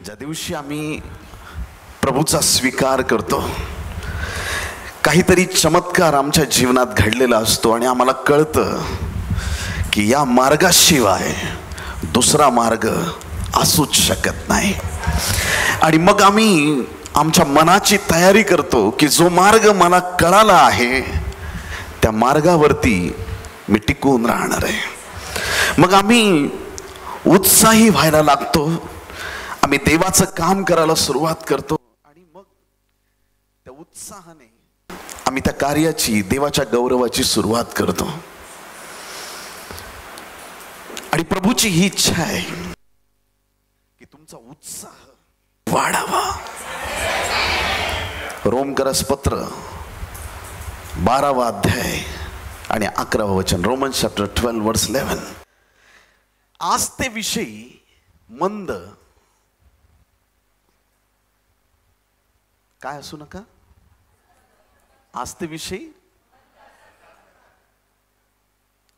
ज्या दिवशी आम्ही प्रभूचा स्वीकार करतो, काहीतरी चमत्कार आमच्या जीवनात घडलेला असतो आणि आम्हाला कळतं की या मार्गाशिवाय दुसरा मार्ग असूच शकत नाही. आणि मग आम्ही आमच्या मनाची तयारी करतो की जो मार्ग मला कळाला आहे त्या मार्गावरती मी टिकून राहणार आहे. मग आम्ही उत्साही व्हायला लागतो, आम्ही देवाचं काम करायला सुरुवात करतो आणि मग त्या उत्साहाने आम्ही त्या कार्याची, देवाच्या गौरवाची सुरुवात करतो. आणि प्रभूची ही इच्छा आहे की तुमचा उत्साह वाढावा. रोमकरसपत्र 12वा अध्याय आणि 11वा वचन, रोमन्स चॅप्टर 12 वर्स 11. आस्तेविषयी मंद काय असू नका. आस्तेविषयी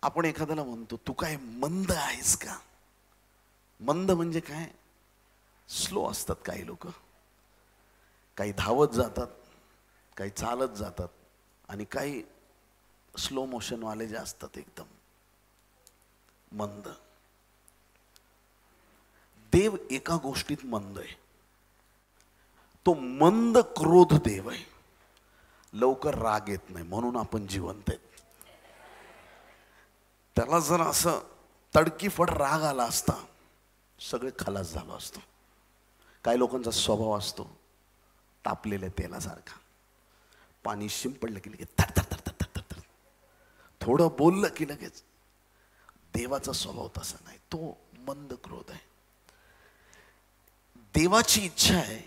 आपण एखाद्याला म्हणतो तू काय मंद आहेस का. मंद म्हणजे काय? स्लो असतात काही लोक, काही धावत जातात, काही चालत जातात आणि काही स्लो मोशन वाले जे असतात एकदम मंद. देव एका गोष्टीत मंद आहे, तो मंद क्रोध देव आहे. लवकर राग येत नाही म्हणून आपण जिवंत आहेत. त्याला जर असं तडकीफड राग आला असता सगळे खलास झालो असतो. काही लोकांचा स्वभाव असतो तापलेल्या तेलासारखा, पाणी शिंपडलं की लगेच थर थर थर थर थर थर, थोडं बोललं की लगेच. देवाचा स्वभाव तसा नाही, तो मंद क्रोध आहे. देवाची इच्छा आहे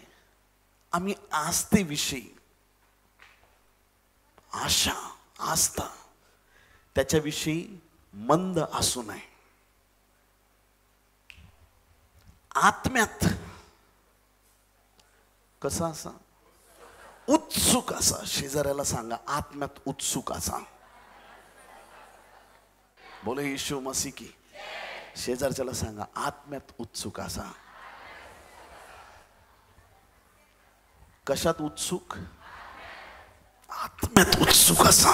आम्ही आस्थेविषयी, आशा, आस्था त्याच्याविषयी मंद असू नये. आत्म्यात कसा असा? उत्सुक असा. शेजाऱ्याला सांगा आत्म्यात उत्सुक असा. बोले येशू मसीह की. शेजारच्याला सांगा आत्म्यात उत्सुक असा. कशात उत्सुक? आत्म्यात उत्सुक असा.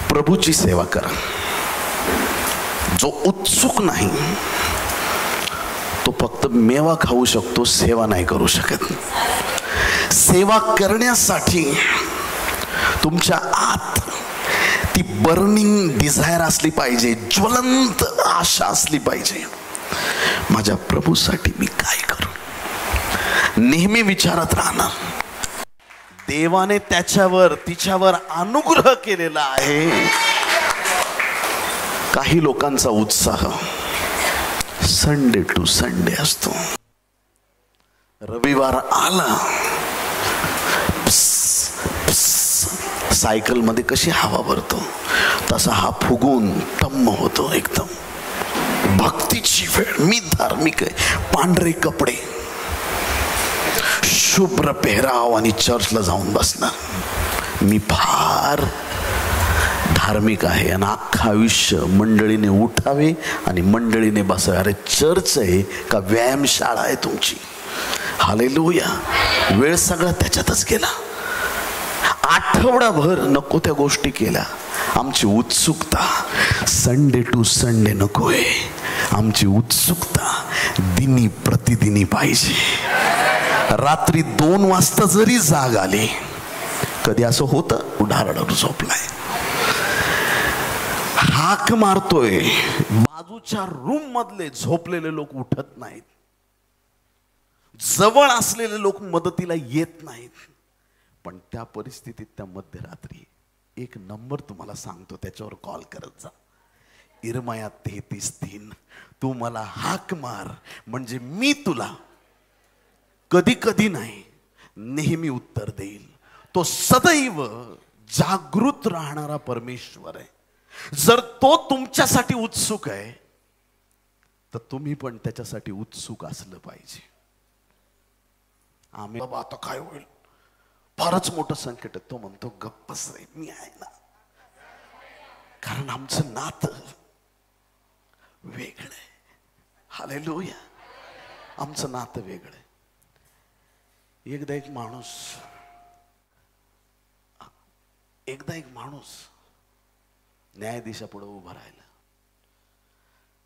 प्रभूची सेवा करा. जो उत्सुक नाही तो फक्त मेवा खाऊ शकतो, सेवा नाही करू शकत. सेवा करण्यासाठी तुमच्या आत ती बर्निंग डिझायर असली पाहिजे, ज्वलंत आशा असली पाहिजे. माझ्या प्रभूसाठी मी काय करू, नेहमी विचारत राहणार. देवाने त्याच्यावर, तिच्यावर अनुग्रह केलेला आहे. काही लोकांचा उत्साह संडे टू संडे असतो. रविवार आला, सायकल मध्ये कशी हवा भरतो तसा हा फुगून टम्म होतो एकदम. भक्तीची वेळ, मी धार्मिक आहे, पांढरे कपडे, शुभ्र पेहराव आणि चर्चला जाऊन बसणार. मी फार धार्मिक आहे आणि अख्खं आयुष्य मंडळीने उठावे आणि मंडळीने बसावे. अरे चर्च आहे का व्यायामशाळा आहे तुमची? हालेलुया. वेळ सगळा त्याच्यातच गेला. आठवडाभर नको त्या गोष्टी केल्या. आमची उत्सुकता संडे टू संडे नकोय. आमची उत्सुकता दिनी प्रतिदिनी पाहिजे. रात्री 2 वाजता जरी जाग आली, कधी असं होतं उढारडर झोपलाय, हाक मारतोय, बाजूच्या रूम मधले झोपलेले लोक उठत नाहीत, जवळ असलेले लोक मदतीला येत नाहीत. पण त्या परिस्थितीत त्या मध्यरात्री एक नंबर तुम्हाला सांगतो, त्याच्यावर कॉल करत जा. इर्मया 33:3. तू मला हाक मार म्हणजे मी तुला कधी कधी नाही नेहमी उत्तर देईल. तो सदैव जागृत राहणारा परमेश्वर आहे. जर तो तुमच्यासाठी उत्सुक आहे तर तुम्ही पण त्याच्यासाठी उत्सुक असलं पाहिजे. आम्ही बाबा आता काय होईल, फारच मोठं संकट आहे. तो म्हणतो गप्पच रे, मी आहे ना. कारण आमचं नातं वेगळं आहे. हालेलुया. आमचं नातं वेगळं आहे. एकदा एक माणूस न्यायाधीशापुढे उभा राहिला.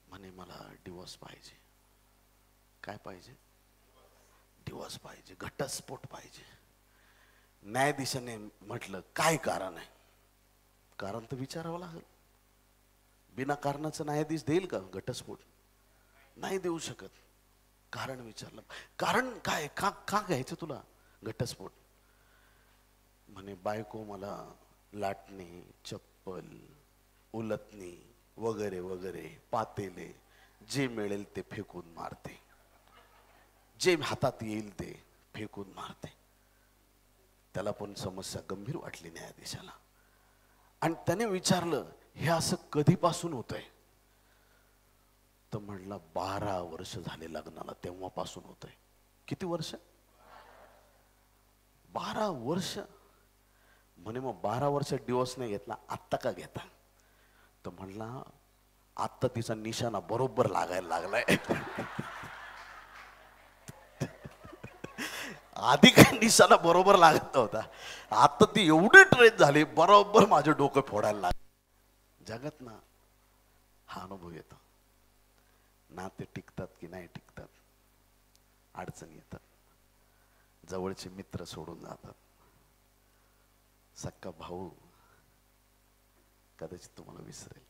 म्हणे मला डिवोर्स पाहिजे. काय पाहिजे? डिवोर्स पाहिजे, घटस्फोट पाहिजे. न्यायाधीशाने म्हटलं काय कारण आहे? कारण तर विचारावं लागेल. बिना कारणाचं न्यायाधीश देईल का घटस्फोट? नाही देऊ शकत. कारण विचारलं. कारण काय? का घ्यायचं तुला घटस्फोट? म्हणे बायको मला लाटणे, चप्पल, उलटणी वगैरे वगैरे, पातेले जे मिळेल ते फेकून मारते. जे हातात येईल ते फेकून मारते. त्याला पण समस्या गंभीर वाटली न्यायाधीशाला. आणि त्याने विचारलं हे असं कधीपासून होतंय? तर म्हणला 12 वर्ष झाले लग्नाला, तेव्हापासून होतंय. किती वर्ष? 12 वर्ष. म्हणे मग 12 वर्ष डिवोर्स नाही घेतला, आत्ता का घेता? तर म्हणला आत्ता तिचा निशाणा बरोबर लागायला लागलाय. आधी काय निशाणा बरोबर लागत होता, आता ती एवढी ट्रेन झाली बरोबर माझं डोकं फोडायला लागलं. जगात ना हा अनुभव येतो. नाते टिकतात की नाही टिकतात, अडचणी येतात, जवळचे मित्र सोडून जातात. सक्का भाऊ कदाचित तुम्हाला विसरेल.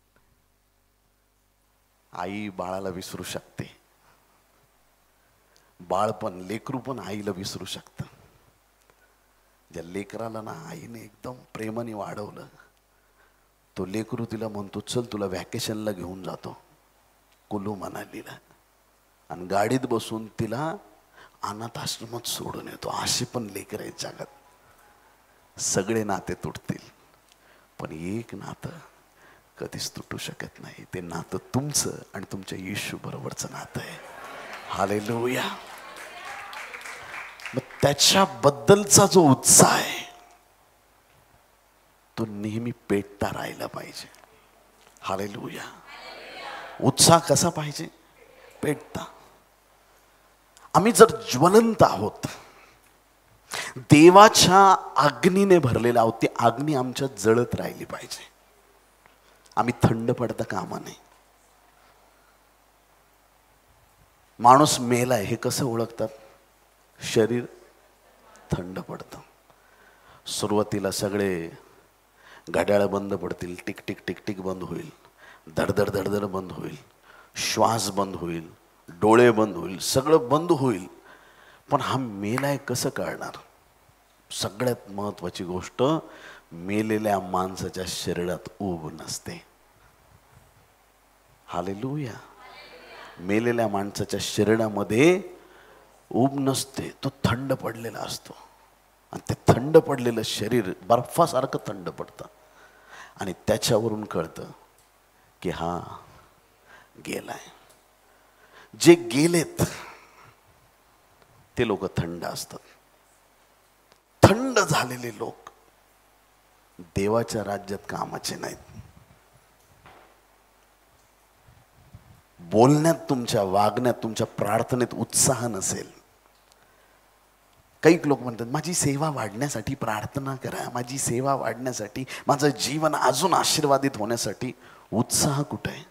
आई बाळाला विसरू शकते, बाळपण लेकरू पण आईला विसरू शकतं. ज्या लेकराला ना आईने एकदम प्रेमाने वाढवलं, तो लेकरू तिला म्हणतो चल तुला व्हॅकेशनला घेऊन जातो कुलू मनालीला, आणि गाडीत बसून तिला अनाथ आश्रमात सोडून येतो. असे पण लेकर आहेत जगात. सगळे नाते तुटतील पण एक नातं कधीच तुटू शकत नाही. ते नातं तुमचं आणि तुमच्या येशू बरोबरचं नातं आहे. हालेलुया. मग त्याच्याबद्दलचा जो उत्साह आहे तो नेहमी पेटता राहिला पाहिजे. हालेलुया. उत्साह कसा पाहिजे? पेटता. आम्ही जर ज्वलंत आहोत, देवाच्या अग्नीने भरलेला आहोत, ती अग्नी आमच्यात जळत राहिली पाहिजे. आम्ही थंड पडता कामा नये. माणूस मेलाय हे कसं ओळखतात? शरीर थंड पडतं. सुरुवातीला सगळे घड्याळ बंद पडतील, टिक टिक टिक टिक बंद होईल, धडधड धडधड बंद होईल, श्वास बंद होईल, डोळे बंद होईल, सगळं बंद होईल. पण हा मेलाय कसं कळणार? सगळ्यात महत्वाची गोष्ट, मेलेल्या माणसाच्या शरीरात ऊब नसते. हालेलुया. मेलेल्या माणसाच्या शरीरामध्ये ऊब नसते, तो थंड पडलेला असतो. आणि ते थंड पडलेलं शरीर बर्फासारखं थंड पडतं. आणि त्याच्यावरून कळतं की हा गेलाय. जे गेलेत ते लोक थंड असतात. थंड झालेले लोक देवाच्या राज्यात कामाचे नाहीत. बोलण्यात, तुमच्या वागण्यात, तुमच्या प्रार्थनेत उत्साह नसेल. काही लोक म्हणतात माझी सेवा वाढण्यासाठी प्रार्थना करा, माझी सेवा वाढण्यासाठी, माझं जीवन अजून आशीर्वादित होण्यासाठी. उत्साह कुठे आहे?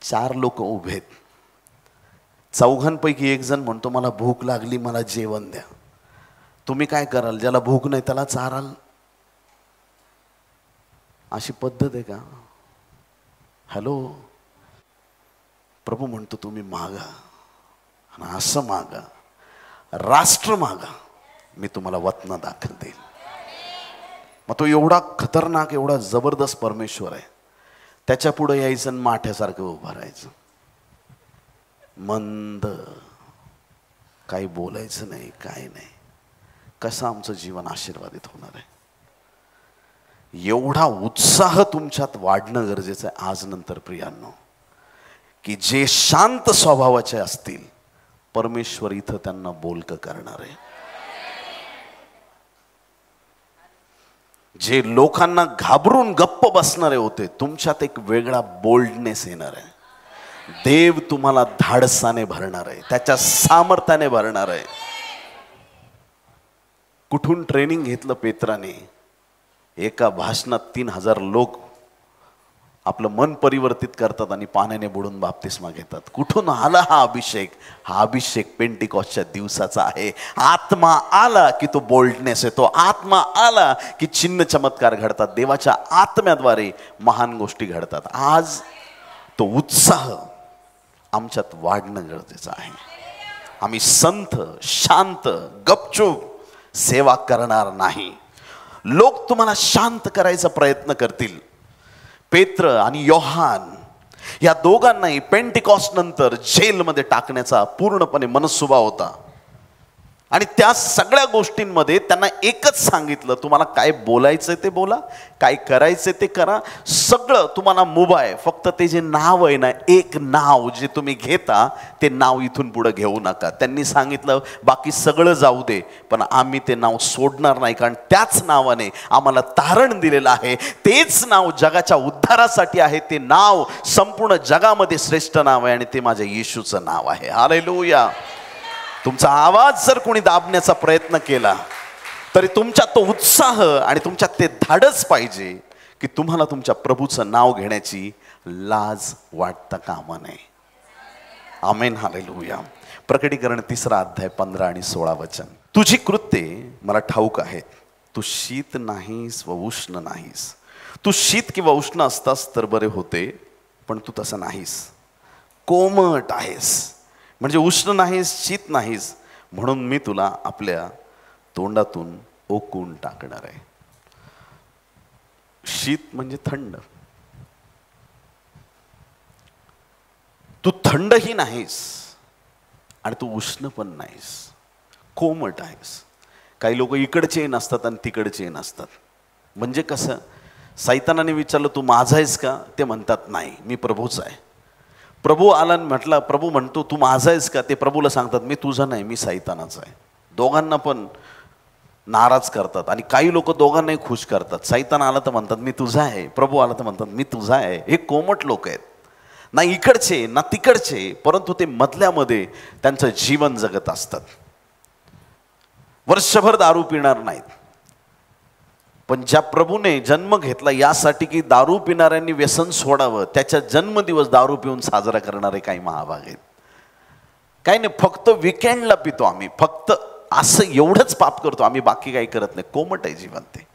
4 लोक उभेत, चौघांपैकी एक जण म्हणतो मला भूक लागली, मला जेवण द्या. तुम्ही काय कराल? ज्याला भूक नाही त्याला चाराल? अशी पद्धत आहे का? हॅलो. प्रभू म्हणतो तुम्ही मागा, आणि असं मागा, राष्ट्र मागा, मी तुम्हाला वतना दाखल देईल. मग तो एवढा खतरनाक, एवढा जबरदस्त परमेश्वर आहे. त्याच्या पुढे यायचं आणि माठ्यासारखं उभं राहायचं, मंद, काही बोलायचं नाही, काय नाही. कसं आमचं जीवन आशीर्वादित होणार आहे? एवढा उत्साह तुमच्यात वाढणं गरजेचं आहे आज नंतर प्रियांनो, की जे शांत स्वभावाचे असतील परमेश्वर इथं त्यांना बोलकं करणार आहे. जे लोकांना घाबरून गप्प बसणारे होते, तुमच्यात एक वेगळा बोल्डनेस येणार आहे. देव तुम्हाला धाडसाने भरणार आहे, त्याच्या सामर्थ्याने भरणार आहे. कुठून ट्रेनिंग घेतलं पेत्राने? एका भाषणात 3000 लोक आपलं मन परिवर्तित करतात आणि पाण्याने बुडून बाप्तिस्मा घेतात. कुठून आला हा अभिषेक? हा अभिषेक पेंटिकॉस्टच्या दिवसाचा आहे. आत्मा आला की तो बोल्डनेस येतो, आत्मा आला की चिन्ह चमत्कार घडतात, देवाच्या आत्म्याद्वारे महान गोष्टी घडतात. आज तो उत्साह आमच्यात वाढणं गरजेचं आहे. आम्ही संत, शांत, गपचूप सेवा करणार नाही. लोक तुम्हाला शांत करायचा प्रयत्न करतील. पेत्र आणि योहान या दोघांनाही पेंटिकॉस्ट नंतर जेलमध्ये टाकण्याचा पूर्णपणे मनसुबा होता. आणि त्या सगळ्या गोष्टींमध्ये त्यांना एकच सांगितलं, तुम्हाला काय बोलायचं ते बोला, काय करायचं ते करा, सगळं तुम्हाला मुभा आहे. फक्त ते जे नाव आहे ना, एक नाव जे तुम्ही घेता ते नाव इथून पुढे घेऊ नका. त्यांनी सांगितलं बाकी सगळं जाऊ दे, पण आम्ही ते नाव सोडणार नाही, कारण त्याच नावाने आम्हाला तारण दिलेलं आहे. तेच नाव जगाच्या उद्धारासाठी आहे. ते नाव संपूर्ण जगामध्ये श्रेष्ठ नाव आहे आणि ते माझ्या येशूचं नाव आहे. हालेलुया. तुमचा आवाज जर कोणी दाबण्याचा प्रयत्न केला तरी तुमच्यात तो उत्साह आणि तुमच्यात ते धाडस पाहिजे की तुम्हाला तुमच्या प्रभूचं नाव घेण्याची लाज वाटता कामा नये. आमेन. हालेलुया. प्रकटीकरण 3 अध्याय 15 आणि 16 वचन. तुझी कृत्ये मला ठाऊक आहेत. तू शीत नाहीस व उष्ण नाहीस. तू शीत किंवा उष्ण असतास तर बरे होते, पण तू तसं नाहीस. कोमट आहेस, म्हणजे उष्ण नाहीस, शीत नाहीस, म्हणून मी तुला आपल्या तोंडातून ओकून टाकणार आहे. शीत म्हणजे थंड. तू थंडही नाहीस आणि तू उष्ण पण नाहीस, कोमट आहेस. काही लोक इकडचे नसतात आणि तिकडचे नसतात. म्हणजे कसं? सैतानाने विचारलं तू माझा आहेस का? ते म्हणतात नाही, मी प्रभूचा आहे. प्रभू आला म्हटला, प्रभू म्हणतो तू माझा आहेस का? ते प्रभूला सांगतात मी तुझा नाही, मी सैतानाचा आहे. दोघांना पण नाराज करतात आणि काही लोक दोघांनाही खुश करतात. सैतान आला तर म्हणतात मी तुझा आहे, प्रभू आला तर म्हणतात मी तुझा आहे. हे कोमट लोक आहेत, ना इकडचे ना तिकडचे, परंतु ते मधल्यामध्ये त्यांचं जीवन जगत असतात. वर्षभर दारू पिणार नाहीत, पण ज्या प्रभूने जन्म घेतला यासाठी की दारू पिणाऱ्यांनी व्यसन सोडावं, त्याच्या जन्मदिवस दारू पिऊन साजरा करणारे काही महाभाग आहेत. काही नाही, फक्त विकेंडला पितो आम्ही, फक्त असं एवढंच पाप करतो आम्ही, बाकी काही करत नाही. कोमट आहे जीवन ते.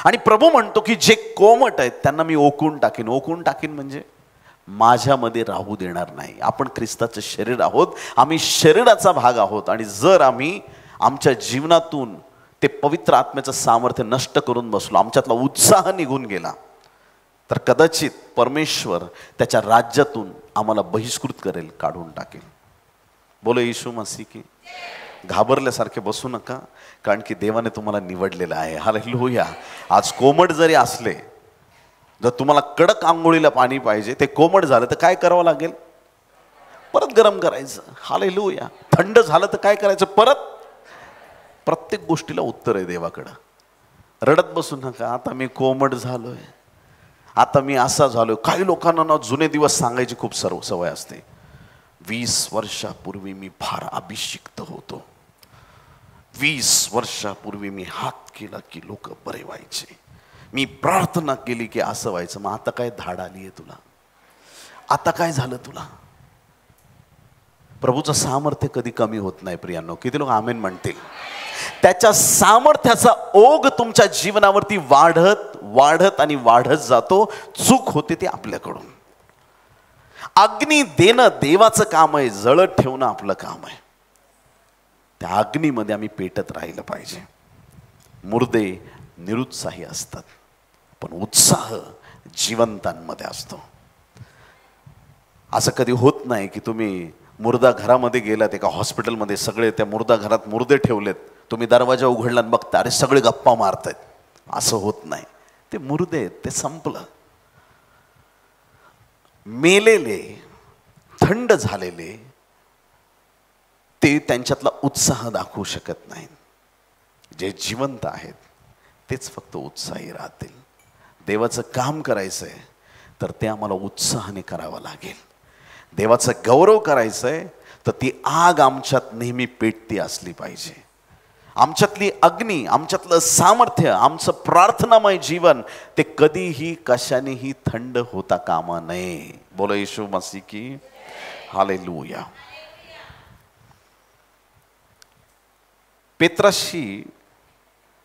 आणि प्रभू म्हणतो की जे कोमट आहेत त्यांना मी ओकून टाकीन. ओकून टाकीन म्हणजे माझ्यामध्ये राहू देणार नाही. आपण ख्रिस्ताचं शरीर आहोत, आम्ही शरीराचा भाग आहोत. आणि जर आम्ही आमच्या जीवनातून ते पवित्र आत्म्याचं सामर्थ्य नष्ट करून बसलो, आमच्यातला उत्साह निघून गेला, तर कदाचित परमेश्वर त्याच्या राज्यातून आम्हाला बहिष्कृत करेल, काढून टाकेल. बोलो येशू मसीह की. घाबरल्यासारखे बसू नका, कारण की देवाने तुम्हाला निवडलेलं आहे. हालेलुया. आज कोमट जरी असले, जर तुम्हाला कडक आंघोळीला पाणी पाहिजे, ते कोमट झालं तर काय करावं लागेल? परत गरम करायचं. हालेलुया. थंड झालं तर काय करायचं? परत. प्रत्येक गोष्टीला उत्तर आहे देवाकडं. रडत बसू नका, आता मी कोमट झालोय, आता मी असा झालोय. काही लोकांना ना जुने दिवस सांगायची खूप सवय असते. 20 वर्षापूर्वी मी फार अभिषिक्त होतो, 20 वर्षापूर्वी मी हात केला की लोक बरे व्हायचे, मी प्रार्थना केली की असं व्हायचं. मग आता काय धाड आली आहे तुला? आता काय झालं तुला? प्रभूचं सामर्थ्य कधी कमी होत नाही प्रियांनो. किती लोक आमेन म्हणतील? त्याच्या सामर्थ्याचा ओघ तुमच्या जीवनावरती वाढत वाढत आणि वाढत जातो. चूक होते ते आपल्याकडून. अग्नी देणं देवाचं काम आहे, जळत ठेवणं आपलं काम आहे. त्या अग्नीमध्ये आम्ही पेटत राहिलं पाहिजे. मुर्दे निरुत्साही असतात, पण उत्साह जिवंतांमध्ये असतो. असं कधी होत नाही की तुम्ही मुर्दा घरामध्ये गेलात, एका हॉस्पिटलमध्ये सगळे त्या मुर्दा घरात मुर्दे ठेवलेत, तुम्ही दरवाजा उघडला आणि बघता अरे सगळे गप्पा मारतायत. असं होत नाही. ते मुर्दे आहेत, ते संपलं. मेलेले, थंड झालेले ते त्यांच्यातला उत्साह दाखवू शकत नाहीत. जे जिवंत आहेत तेच फक्त उत्साही राहतील. देवाचं काम करायचंय तर ते आम्हाला उत्साहाने करावं लागेल. देवाचा गौरव करायचा आहे तर ती आग आमच्यात नेहमी पेटती असली पाहिजे. आमच्यातली अग्नी, आमच्यातलं सामर्थ्य, आमचं प्रार्थनामय जीवन ते कधीही कशानेही थंड होता कामा नये. बोला येशू मसीह की हालेलुया. पेत्राशी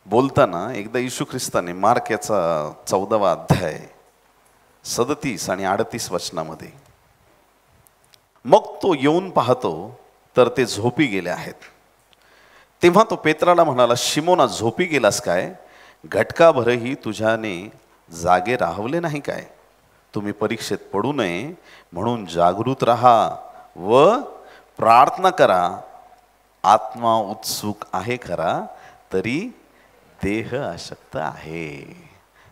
बोलताना एकदा येशू ख्रिस्ताने मार्क याचा 14वा अध्याय 37 आणि 38 वचनामध्ये, मग तो येऊन पाहतो तर ते झोपी गेले आहेत. तेव्हा तो पेत्राला म्हणाला, शिमोना, झोपी गेलास काय? घटकाभरही तुझ्याने जागे राहवले नाही काय? तुम्ही परीक्षेत पडू नये म्हणून जागृत राहा व प्रार्थना करा. आत्मा उत्सुक आहे खरा, तरी देह अशक्त आहे.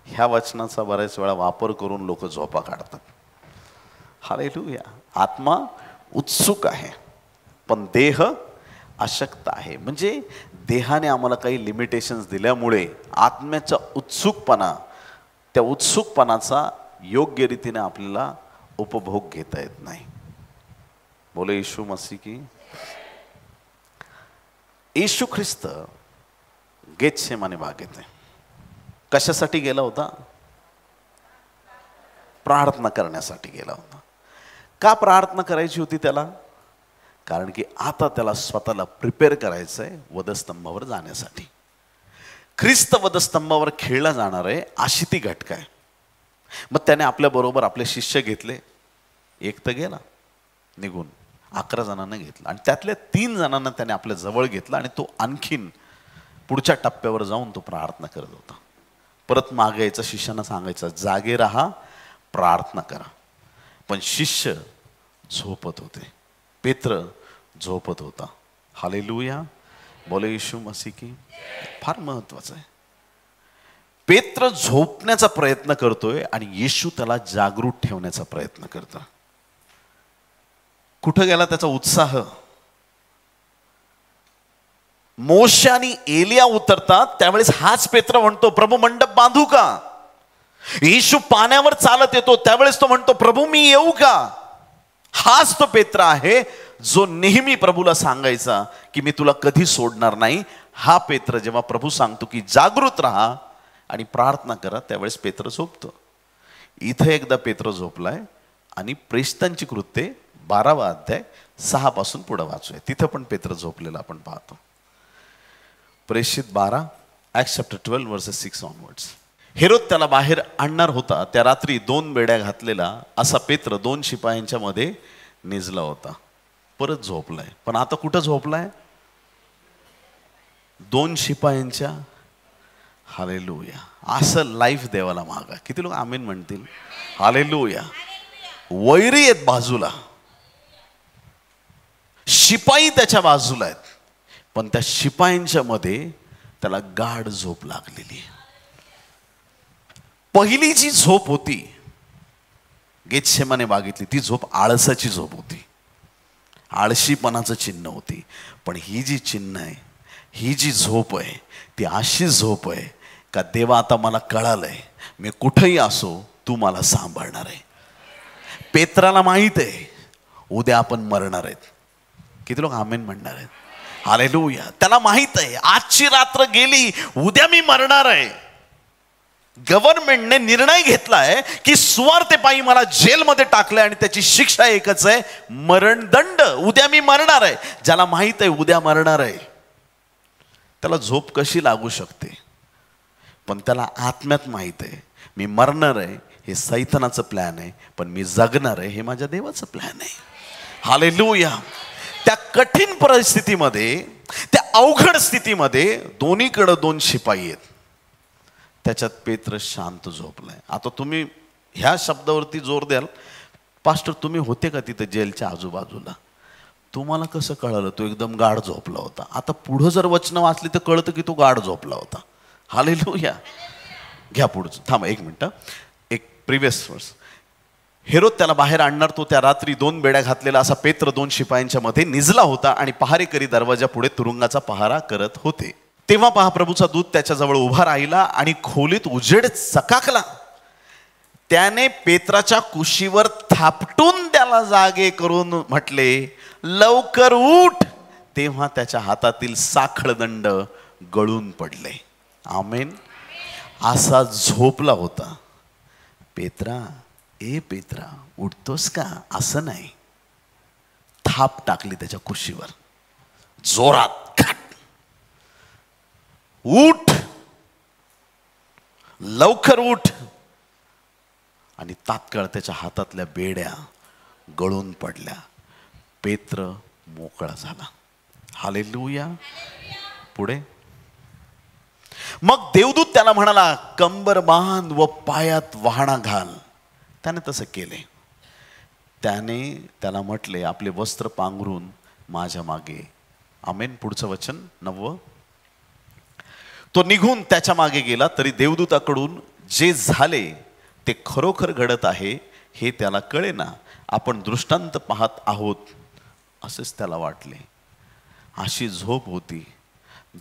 ह्या वचनाचा बऱ्याच वेळा वापर करून लोक झोपा काढतात. हालेलुया. आत्मा उत्सुक आहे पण देह अशक्त आहे. म्हणजे देहाने आम्हाला काही लिमिटेशन्स दिल्यामुळे आत्म्याचा उत्सुकपणा, त्या उत्सुकपणाचा योग्य रीतीने आपल्याला उपभोग घेता येत नाही. बोले येशू मसीह की. येशू ख्रिस्त गेतसेमाने बागेत आहे. कशासाठी गेला होता? प्रार्थना करण्यासाठी गेला होता. का प्रार्थना करायची होती त्याला? कारण की आता त्याला स्वतःला प्रिपेअर करायचं आहे वधस्तंभावर जाण्यासाठी. ख्रिस्त वधस्तंभावर खेळला जाणार आहे अशी ती घटका आहे. मग त्याने आपल्याबरोबर आपले शिष्य घेतले. एक तर गेला निघून, 11 जणांना घेतलं आणि त्यातल्या 3 जणांना त्याने आपल्या जवळ घेतला आणि तो आणखीन पुढच्या टप्प्यावर जाऊन तो प्रार्थना करत होता. परत मागे यायचं, शिष्यांना सांगायचं जागे राहा, प्रार्थना करा. पण शिष्य झोपत होते. पेत्र झोपत होता. हालेलुया. बोले येशू मसीह की. फार महत्वाचं आहे. पेत्र झोपण्याचा प्रयत्न करतोय आणि येशू त्याला जागृत ठेवण्याचा प्रयत्न करतो. कुठं गेला त्याचा उत्साह? मोशे आणि एलिया उतरतात त्यावेळेस हाच पेत्र म्हणतो, प्रभू मंडप बांधू का? येशू पाण्यावर चालत येतो त्यावेळेस तो म्हणतो, प्रभू मी येऊ का? हाच तो पेत्र आहे जो नेहमी प्रभूला सांगायचा की मी तुला कधी सोडणार नाही. हा पेत्र जेव्हा प्रभू सांगतो की जागृत राहा आणि प्रार्थना करा, त्यावेळेस पेत्र झोपतो. इथे एकदा पेत्र झोपलाय आणि प्रेषितांची कृत्ये 12वा अध्याय 6 पासून पुढे वाचूया. तिथं पण पेत्र झोपलेला आपण पाहतो. प्रेषित 12, Acts chapter 12 verses 6 onwards. Herod त्याला बाहेर आणणार होता. त्या रात्री 2 बेड्या घातलेला असा पेत्र 2 शिपायांच्या मध्ये निजला होता. परत झोपलाय. पण आता कुठं झोपलाय? 2 शिपायांच्या. हालेलुया. असं लाईफ देवाला मागा. किती लोक आमीन म्हणतील? हालेलुया. वैरी आहेत बाजूला, शिपाई त्याच्या बाजूला आहेत, पण त्या शिपायांच्या मध्ये त्याला गाढ झोप लागलेली. पहिली जी झोप होती गेतसेमाने बागेतली, ती झोप आळसाची झोप होती, आळशीपणाचं चिन्ह होती. पण ही जी चिन्ह आहे, ही जी झोप आहे, ती अशी झोप आहे का देवा आता मला कळालंय मी कुठेही असो तू मला सांभाळणार आहे. पेत्राला माहित आहे उद्या आपण मरणार आहेत. किती लोक आमेन म्हणणार आहेत? हालेलुया. त्याला माहित आहे आजची रात्र गेली, उद्या मी मरणार आहे. गव्हर्नमेंटने निर्णय घेतलाय की स्वार्थेपायी मला जेलमध्ये टाकलंय आणि त्याची शिक्षा एकच आहे, मरणदंड. उद्या मी मरणार आहे. ज्याला माहित आहे उद्या मरणार आहे त्याला झोप कशी लागू शकते? पण त्याला आत्म्यात माहित आहे मी मरणार आहे, हे सैतानाचं प्लॅन आहे, पण मी जगणार आहे, हे माझ्या देवाचं प्लॅन आहे. हालेलुया. त्या कठीण परिस्थितीमध्ये, त्या अवघड स्थितीमध्ये दोन्हीकडे 2 शिपाई आहेत. त्याच्यात पेत्र शांत झोपलाय. आता तुम्ही ह्या शब्दावरती जोर द्याल, पास्टर तुम्ही होते का तिथे जेलच्या आजूबाजूला? तुम्हाला कसं कळलं तो एकदम गाढ झोपला होता? आता पुढं जर वचन वाचली तर कळतं की तो गाढ झोपला होता. हालेलुया. घ्या पुढचं. थांबा 1 मिनिट. एक प्रिव्हियस वर्स. हेरोद त्याला बाहेर आणणार तो त्या रात्री 2 बेड्या घातलेला असा पेत्र 2 शिपायांच्या मध्ये निजला होता आणि पहारेकरी दरवाजा पुढे तुरुंगाचा पहारा करत होते. तेव्हा पहा प्रभूचा दूत त्याच्याजवळ उभा राहिला आणि खोलीत उजेड चकाकला. त्याने पेत्राच्या कुशीवर थापटून त्याला जागे करून म्हटले, लवकर उठ. तेव्हा त्याच्या हातातील साखळदंड गळून पडले. आमेन. असा झोपला होता. पेत्रा, ए पेत्रा, उठतोस का? असं नाही, थाप टाकली त्याच्या कुशीवर जोरात. उठ, लवकर उठ. आणि तात्काळ त्याच्या हातातल्या बेड्या गळून पडल्या. पेत्र मोकळा झाला. हालेलुया. पुढे मग देवदूत त्याला म्हणाला, कंबर बांध व पायात वहाणा घाल. त्याने तसं केले. त्याने त्याला म्हटले, आपले वस्त्र पांघरून माझ्या मागे. आमेन. पुढचं वचन 9. तो निघून त्याच्या मागे गेला, तरी देवदूताकडून जे झाले ते खरोखर घडत आहे हे त्याला कळेना. आपण दृष्टांत पाहत आहोत असेच त्याला वाटले. अशी झोप होती.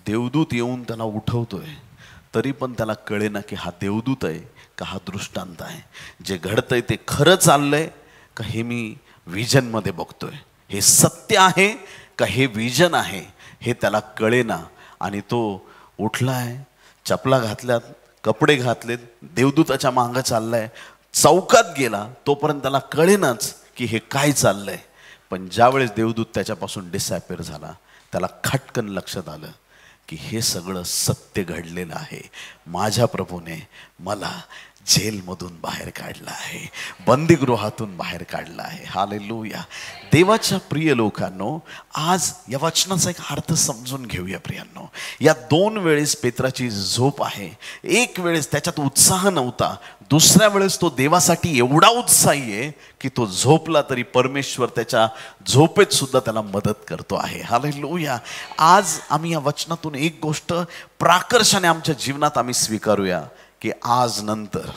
देवदूत येऊन त्याला उठवतोय, तरी पण त्याला कळेना की हा देवदूत आहे का हा दृष्टांत आहे. जे घडतंय ते खरं चाललंय का हे मी विजनमध्ये बघतोय, हे सत्य आहे का हे विजन आहे, हे त्याला कळेना. आणि तो उठलाय, चपला घातल्यात, कपडे घातलेत, देवदूताच्या मागं चाललाय. चौकात गेला तोपर्यंत त्याला कळेनाच की हे काय चाललंय. पण ज्यावेळेस देवदूत त्याच्यापासून डिसॅपिअर झाला, त्याला खटकन लक्षात आलं की हे सगळं सत्य घडलेलं आहे. माझ्या प्रभूने मला जेलमधून बाहेर काढलं आहे, बंदीगृहातून बाहेर काढलं आहे. हालेलुया. देवाच्या प्रिय लोकांनो, आज या वचनाचा एक अर्थ समजून घेऊया प्रियांनो. या 2 वेळेस पेत्राची झोप आहे. एक वेळेस त्याच्यात उत्साह नव्हता, दुसऱ्या वेळेस तो देवासाठी एवढा उत्साही आहे की तो झोपला तरी परमेश्वर त्याच्या झोपेत सुद्धा त्याला मदत करतो आहे. हालेलुया. आज आम्ही या वचनातून एक गोष्ट प्राकर्षाने आमच्या जीवनात आम्ही स्वीकारूया की आज नंतर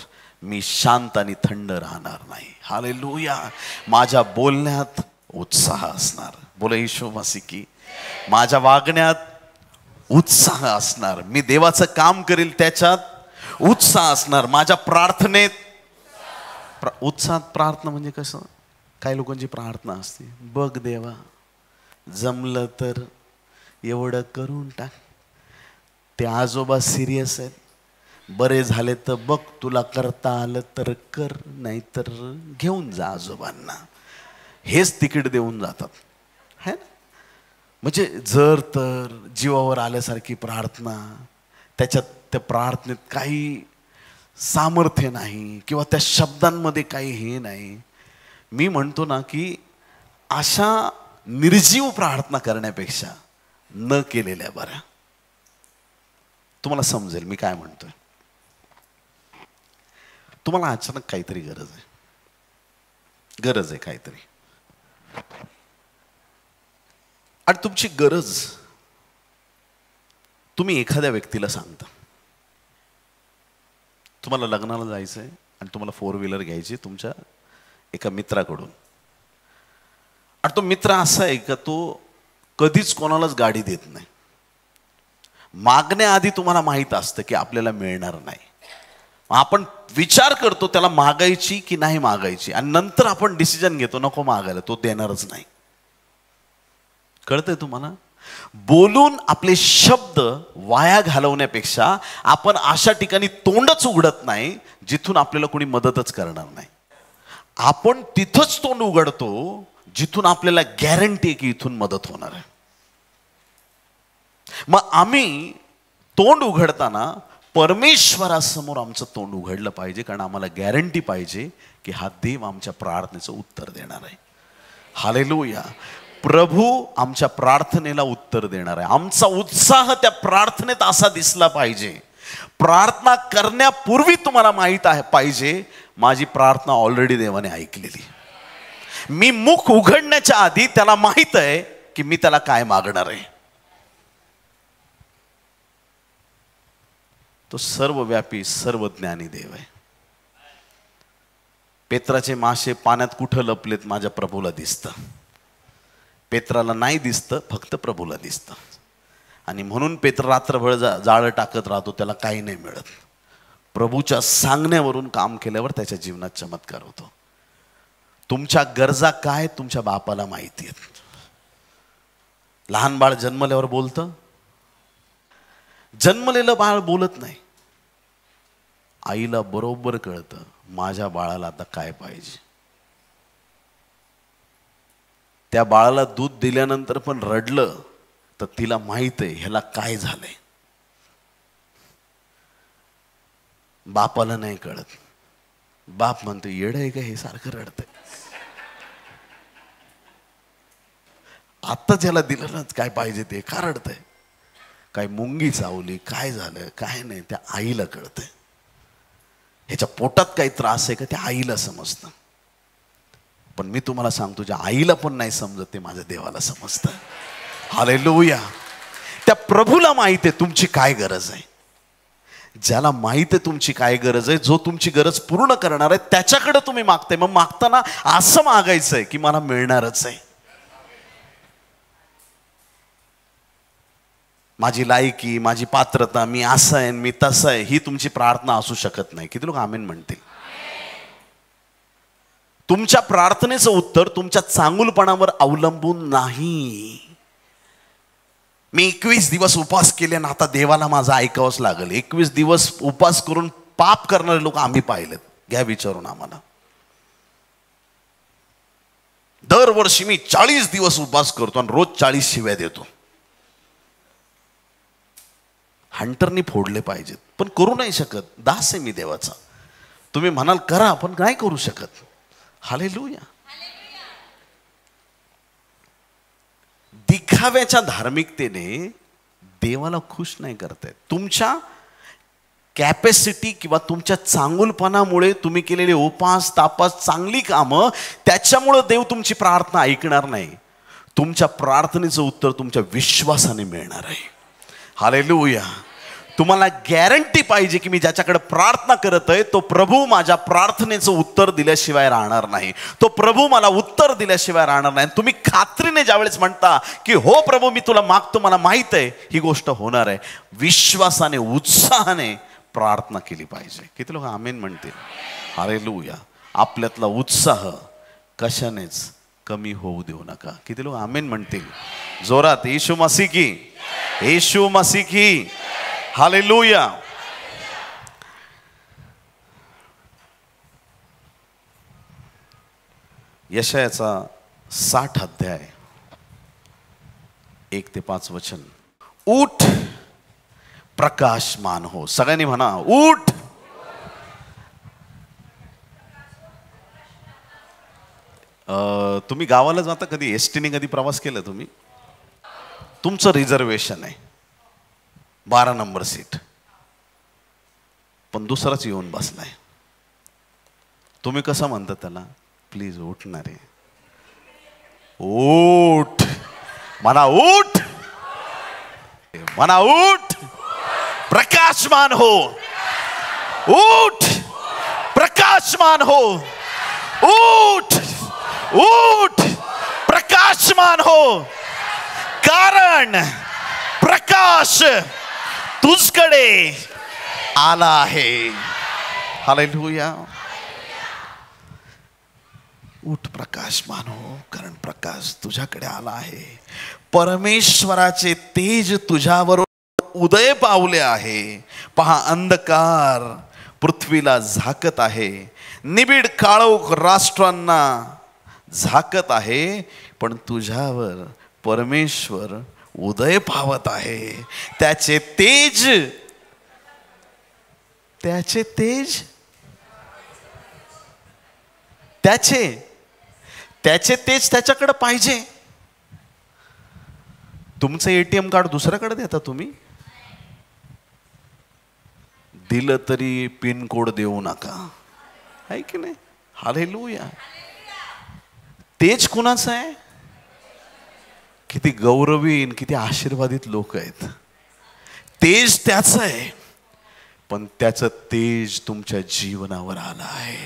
मी शांत आणि थंड राहणार नाही. हालेलुया. माझ्या बोलण्यात उत्साह असणार. बोला येशू मसीह की. माझ्या वागण्यात उत्साह असणार. मी देवाचं काम करेल त्याच्यात उत्साह असणार. माझ्या प्रार्थनेत उत्साहात. प्रार्थना म्हणजे कसं, काही लोकांची प्रार्थना असते, बघ देवा जमलं तर एवढं करून टाक. ते आजोबा सिरियस आहेत, बरे झाले तर बघ, तुला करता आलं तर कर, नाही तर घेऊन जा आजोबांना. हेच तिकीट देऊन जातात है ना. म्हणजे जर तर जीवावर आल्यासारखी प्रार्थना, त्याच्यात त्या प्रार्थनेत काही सामर्थ्य नाही किंवा त्या शब्दांमध्ये काही हे नाही. मी म्हणतो ना की अशा निर्जीव प्रार्थना करण्यापेक्षा न केलेल्या बऱ्या. तुम्हाला समजेल मी काय म्हणतोय. तुम्हाला अचानक काहीतरी गरज आहे काहीतरी, आणि तुमची गरज तुम्ही एखाद्या व्यक्तीला सांगता. तुम्हाला लग्नाला जायचं आहे आणि तुम्हाला 4 व्हीलर घ्यायची तुमच्या एका मित्राकडून. आणि तो मित्र असा आहे का तो कधीच कोणालाच गाडी देत नाही. मागण्याआधी तुम्हाला माहित असतं की आपल्याला मिळणार नाही. आपण विचार करतो त्याला मागायची की नाही मागायची, आणि नंतर आपण डिसिजन घेतो नको मागायला, तो देणारच नाही. कळतंय तुम्हाला. बोलून आपले शब्द वाया घालवण्यापेक्षा आपण अशा ठिकाणी तोंडच उघडत नाही जिथून आपल्याला कोणी मदतच करणार नाही. आपण तिथंच तोंड उघडतो जिथून आपल्याला गॅरंटी आहे की इथून मदत होणार आहे. मग आम्ही तोंड उघडताना परमेश्वरासमोर आमचं तोंड उघडलं पाहिजे, कारण आम्हाला गॅरंटी पाहिजे की हा देव आमच्या प्रार्थनेचं उत्तर देणार आहे. हालेलुया. प्रभू आमच्या प्रार्थनेला उत्तर देणार आहे. आमचा उत्साह त्या प्रार्थनेत असा दिसला पाहिजे. प्रार्थना करण्यापूर्वी तुम्हाला माहित आहे पाहिजे माझी प्रार्थना ऑलरेडी देवाने ऐकलेली. मी मुख उघडण्याच्या आधी त्याला माहित आहे की मी त्याला काय मागणार आहे. तो सर्वव्यापी सर्वज्ञानी देव आहे. पेत्राचे मासे पाण्यात कुठं लपलेत माझ्या प्रभूला दिसतं. पेत्राला नाही दिसतं, फक्त प्रभूला दिसतं. आणि म्हणून पेत्र रात्रभर जाळं टाकत राहतो, त्याला काही नाही मिळत. प्रभूच्या सांगण्यावरून काम केल्यावर त्याच्या जीवनात चमत्कार होतो. तुमच्या गरजा काय तुमच्या बापाला माहिती आहेत. लहान बाळ जन्मल्यावर बोलतं? जन्मलेलं बाळ बोलत नाही. आईला बरोबर कळतं माझ्या बाळाला आता काय पाहिजे. त्या बाळाला दूध दिल्यानंतर पण रडलं तर तिला माहित आहे ह्याला काय झालंय. बापाला नाही कळत. बाप म्हणतो येडं आहे का हे सारखं रडतंय. आता ज्याला दिलं ना काय पाहिजे ते का रडतंय. काय मुंगी चावली काय झालं काय नाही त्या आईला कळतंय. ह्याच्या पोटात काही त्रास आहे का त्या आईला समजतं. पण मी तुम्हाला सांगतो ज्या आईला पण नाही समजत ते माझ्या देवाला समजतं. हालेलुया. त्या प्रभूला माहिती आहे तुमची काय गरज आहे. ज्याला माहिती आहे तुमची काय गरज आहे, जो तुमची गरज पूर्ण करणार आहे त्याच्याकडे तुम्ही मागताय. मग मागताना असं मागायचंय की मला मिळणारच आहे. माझी लायकी माझी पात्रता मी असं आहे मी तसं आहे ही तुमची प्रार्थना असू शकत नाही. किती लोक आमेन म्हणतील. तुमच्या प्रार्थनेचं उत्तर तुमच्या चांगुलपणावर अवलंबून नाही. मी 21 दिवस उपवास केले ना आता देवाला माझं ऐकावंच लागेल. 21 दिवस उपवास करून पाप करणारे लोक आम्ही पाहिलेत. घ्या विचारून आम्हाला. दरवर्षी मी 40 दिवस उपवास करतो आणि रोज 40 शिव्या देतो. हंटरनी फोडले पाहिजेत पण करू नाही शकत. दास आहे मी देवाचा. तुम्ही म्हणाल करा पण नाही करू शकत. हालेलुया. दिखाव्याच्या धार्मिकतेने देवाला खुश नाही करतायत. तुमच्या कॅपॅसिटी किंवा तुमच्या चांगुलपणामुळे तुम्ही केलेले उपास तापास चांगली कामं त्याच्यामुळे देव तुमची प्रार्थना ऐकणार नाही. तुमच्या प्रार्थनेचं उत्तर तुमच्या विश्वासाने मिळणार आहे. हालेलुया. तुम्हाला गॅरंटी पाहिजे की मी ज्याच्याकडे प्रार्थना करत आहे तो प्रभू माझ्या प्रार्थनेचं उत्तर दिल्याशिवाय राहणार नाही. तो प्रभू मला उत्तर दिल्याशिवाय राहणार नाही. तुम्ही खात्रीने ज्यावेळेस म्हणता की हो प्रभू मी तुला मागतो मला माहित आहे ही गोष्ट होणार आहे, विश्वासाने उत्साहाने प्रार्थना केली पाहिजे. किती लोक आमेन म्हणतील. हालेलुया. आपल्यातला उत्साह कशानेच कमी होऊ देऊ नका. किती लोक आमेन म्हणतील. जोरात येशू मसीह की, येशू मसीह की. हालेलुया. यशायाचा 60 अध्याय 1 ते 5 वचन. उठ प्रकाशमान हो. सगळ्यांनी म्हणा उठ. तुम्ही गावाला जाता कधी? एसटीने कधी प्रवास केला तुम्ही? तुमचं रिझर्वेशन आहे 12 नंबर सीट पण दुसराच येऊन बसलाय. तुम्ही कसं म्हणता त्याला? प्लीज उठणार आहे. उठ म्हणा. उठ म्हणा. उठ प्रकाशमान हो. उठ प्रकाशमान हो. उठ उठ प्रकाशमान हो. कारण प्रकाश तुझकडे आला आहे. हालेलुया. उठ प्रकाशमान हो कारण प्रकाश तुझ्याकडे आला आहे. परमेश्वराचे तेज तुझ्यावर उदय पावले आहे. पहा अंधकार पृथ्वीला झाकत आहे. निबिड काळोख राष्ट्रांना झाकत आहे. पण तुझ्यावर परमेश्वर उदय पावत आहे. त्याचे तेज त्याचे तेज त्याचे तेज त्याच्याकडे पाहिजे. तुमचं एटीएम कार्ड दुसऱ्याकडे देता तुम्ही? दिलं तरी पिन कोड देऊ नका. आहे की नाही? हालेलुया. तेज कुणाचं आहे? किती गौरवीन किती आशीर्वादित लोक आहेत. तेज त्याचं आहे पण त्याचं तेज तुमच्या जीवनावर आलं आहे.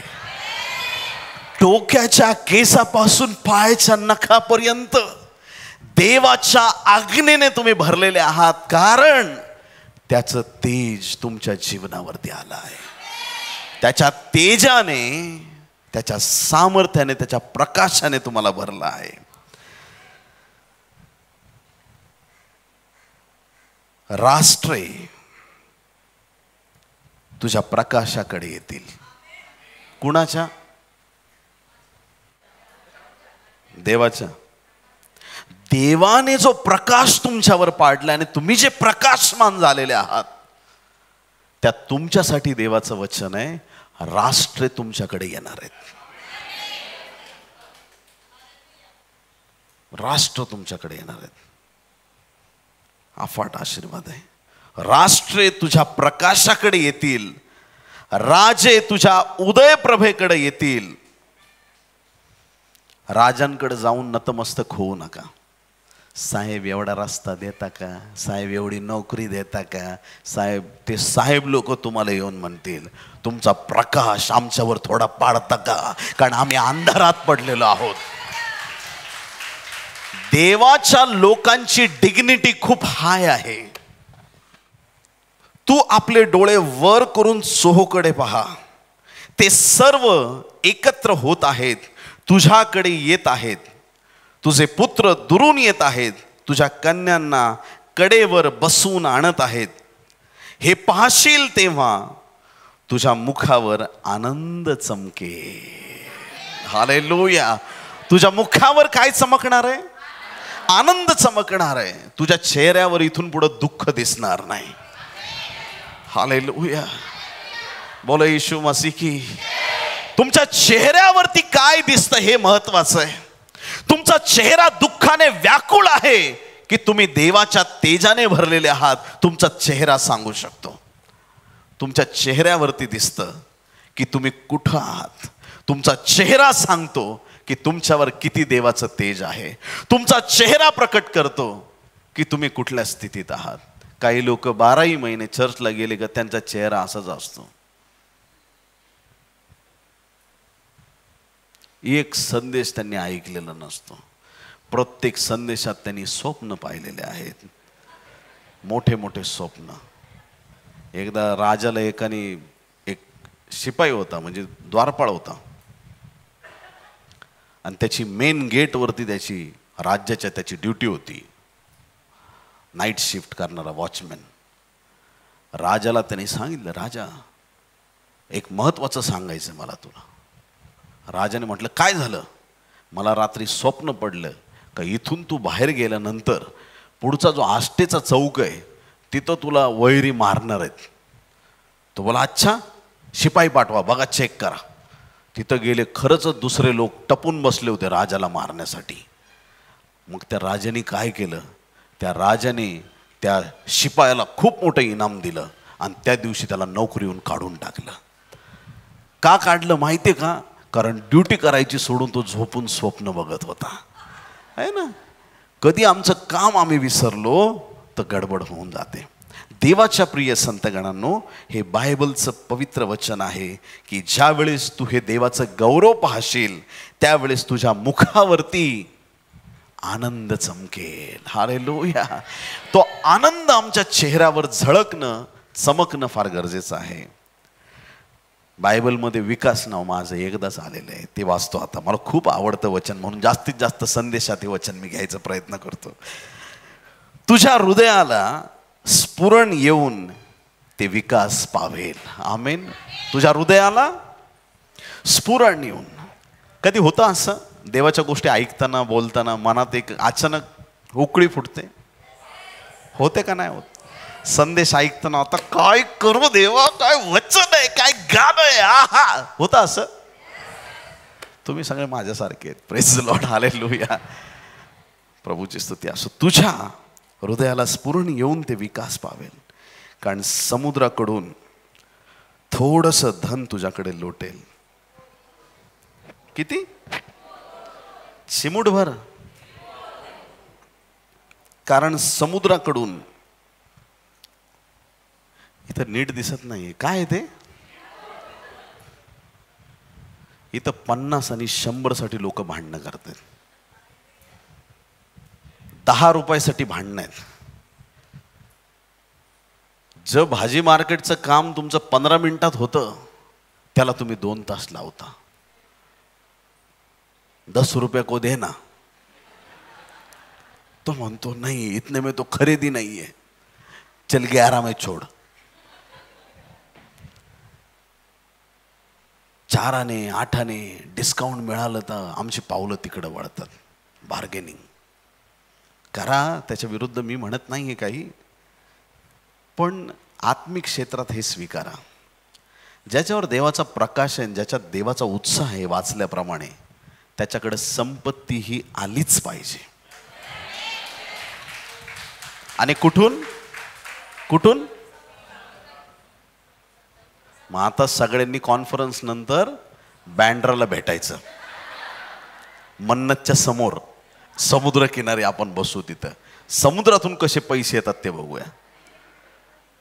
डोक्याच्या केसापासून पायाच्या नखापर्यंत देवाच्या आज्ञेने तुम्ही भरलेले आहात कारण त्याचं तेज तुमच्या जीवनावरती आलं आहे. त्याच्या तेजाने त्याच्या सामर्थ्याने, त्याच्या प्रकाशाने तुम्हाला भरला आहे. राष्ट्रे तुझ्या प्रकाशाकडे येतील. कुणाच्या? देवाच्या. देवाने जो प्रकाश तुमच्यावर पाडला आणि तुम्ही जे प्रकाशमान झालेले आहात, त्या तुमच्यासाठी देवाचं वचन आहे, राष्ट्रे तुमच्याकडे येणार आहेत. राष्ट्र तुमच्याकडे येणार आहेत. अफाट आशीर्वाद आहे. राष्ट्रे तुझ्या प्रकाशाकडे येतील, राजे तुझ्या उदयप्रभेकडे येतील. राजांकडे जाऊन नतमस्तक होऊ नका. साहेब एवढा रस्ता देता का, साहेब एवढी नोकरी देता का, साहेब. ते साहेब लोक तुम्हाला येऊन म्हणतील, तुमचा प्रकाश आमच्यावर थोडा पाडता का, कारण आम्ही अंधारात पडलेलो आहोत. देवाच्या लोकांची डिग्निटी खूप हाय आहे. तू आपले डोळे वर करून सोहोकडे पहा. ते सर्व एकत्र होत आहेत, तुझ्याकडे येत आहेत. तुझे पुत्र दुरून येत आहेत, तुझ्या कन्यांना कडेवर बसवून आणत आहेत. हे पाहशील तेव्हा तुझ्या मुखावर आनंद चमकेल. हालेलुया. तुझ्या मुखावर काय चमकणार आहे? आनंद चमकणार आहे. तुझ्या चेहऱ्यावर इथून पुढे दुःख दिसणार नाही. हालेलुया. बोला येशू मसीह की. तुमच्या चेहऱ्यावरती काय दिसतं हे महत्वाचं आहे. तुमचा चेहरा दुःखाने व्याकुळ आहे की तुम्ही देवाच्या तेजाने भरलेले आहात, तुमचा चेहरा सांगू शकतो. तुमच्या चेहऱ्यावरती दिसतं की तुम्ही कुठं आहात. तुमचा चेहरा सांगतो की तुमच्यावर किती देवाचं तेज आहे. तुमचा चेहरा प्रकट करतो की तुम्ही कुठल्या स्थितीत आहात. काही लोक 12ही महिने चर्चला गेले का त्यांचा चेहरा असाच असतो. एक संदेश त्यांनी ऐकलेला नसतो. प्रत्येक संदेशात त्यांनी स्वप्न पाहिलेले आहेत, मोठे मोठे स्वप्न. एकदा राजाला एकाने, एक शिपाई होता, म्हणजे द्वारपाळ होता, आणि त्याची मेन गेटवरती त्याची राज्याच्या त्याची ड्युटी होती, नाईट शिफ्ट करणारा वॉचमॅन. राजाला त्याने सांगितलं, राजा एक महत्वाचं सांगायचं मला तुला. राजाने म्हटलं, काय झालं? मला रात्री स्वप्न पडलं का इथून तू बाहेर गेल्यानंतर पुढचा जो आष्टेचा चौक आहे तिथं तुला वैरी मारणार आहेत. तो बोला, अच्छा, शिपाई पाठवा, बघा चेक करा. तिथं गेले, खरंच दुसरे लोक टपून बसले होते राजाला मारण्यासाठी. मग त्या राजाने काय केलं, त्या राजाने त्या शिपायाला खूप मोठं इनाम दिलं आणि त्या दिवशी त्याला नोकरीहून काढून टाकलं. का काढलं माहिती आहे का? कारण ड्युटी करायची सोडून तो झोपून स्वप्न बघत होता, आहे ना. कधी आमचं काम आम्ही विसरलो तर गडबड होऊन जाते. देवाच्या प्रिय संतगणांनो, हे बायबलचं पवित्र वचन आहे की ज्या वेळेस तू हे देवाचं गौरव पाहशील त्यावेळेस तुझ्या मुखावरती आनंद चमकेल. हालेलुया. तो आनंद आमच्या चेहऱ्यावर झळकणं, चमकणं फार गरजेचं आहे. बायबलमध्ये विकास नाव माझं एकदाच आलेलं आहे, ते वाचतो आता. मला खूप आवडतं वचन, म्हणून जास्तीत जास्त संदेशात हे वचन मी घ्यायचा प्रयत्न करतो. तुझ्या हृदयाला स्फुरण येऊन ते विकास पावेल. आमेन. तुझ्या हृदयाला स्फुरण येऊन. कधी होतं असं, देवाच्या गोष्टी ऐकताना बोलताना मनात एक अचानक उकळी फुटते? होते का नाही होत? संदेश ऐकताना आता काय करू देवा, काय वचन आहे, काय गाणं आहे, आहा, होतं असं? तुम्ही सगळे माझ्यासारखे आहेत. Praise the Lord. हालेलुया. प्रभूची स्तुती असो. तुझ्या हृदयाला स्फुरण येऊन ते विकास पावेल, कारण समुद्राकडून थोडंसं धन तुझ्याकडे लोटेल. किती? चिमूटभर. कारण समुद्राकडून, इथं नीट दिसत नाही काय ते, इथं 50 आणि 100 साठी लोक भांडणं करतात. 10 रुपयासाठी भांडणं आहेत. जे भाजी मार्केटचं काम तुमचं 15 मिनिटात होतं त्याला तुम्ही 2 तास लावता. ₹10 को देना. तो म्हणतो नहीं, इतने में तो खरेदी नहीं है, चल 11 में छोड़. 4 आने 8 आने डिस्काउंट मिळालं तर आमची पावलं तिकडं वळतात. बार्गेनिंग करा, त्याच्या विरुद्ध मी म्हणत नाहीये काही, पण आत्मिक क्षेत्रात हे स्वीकारा. ज्याच्यावर देवाचा प्रकाश आहे, ज्याच्यात देवाचा उत्साह आहे, वाचल्याप्रमाणे त्याच्याकडे संपत्ती ही आलीच पाहिजे. आणि कुठून कुठून? मग आता सगळ्यांनी कॉन्फरन्स नंतर बँड्राला भेटायचं, मन्नतच्या समोर समुद्र किनारी आपण बसू. तिथं समुद्रातून कसे पैसे येतात ते बघूया.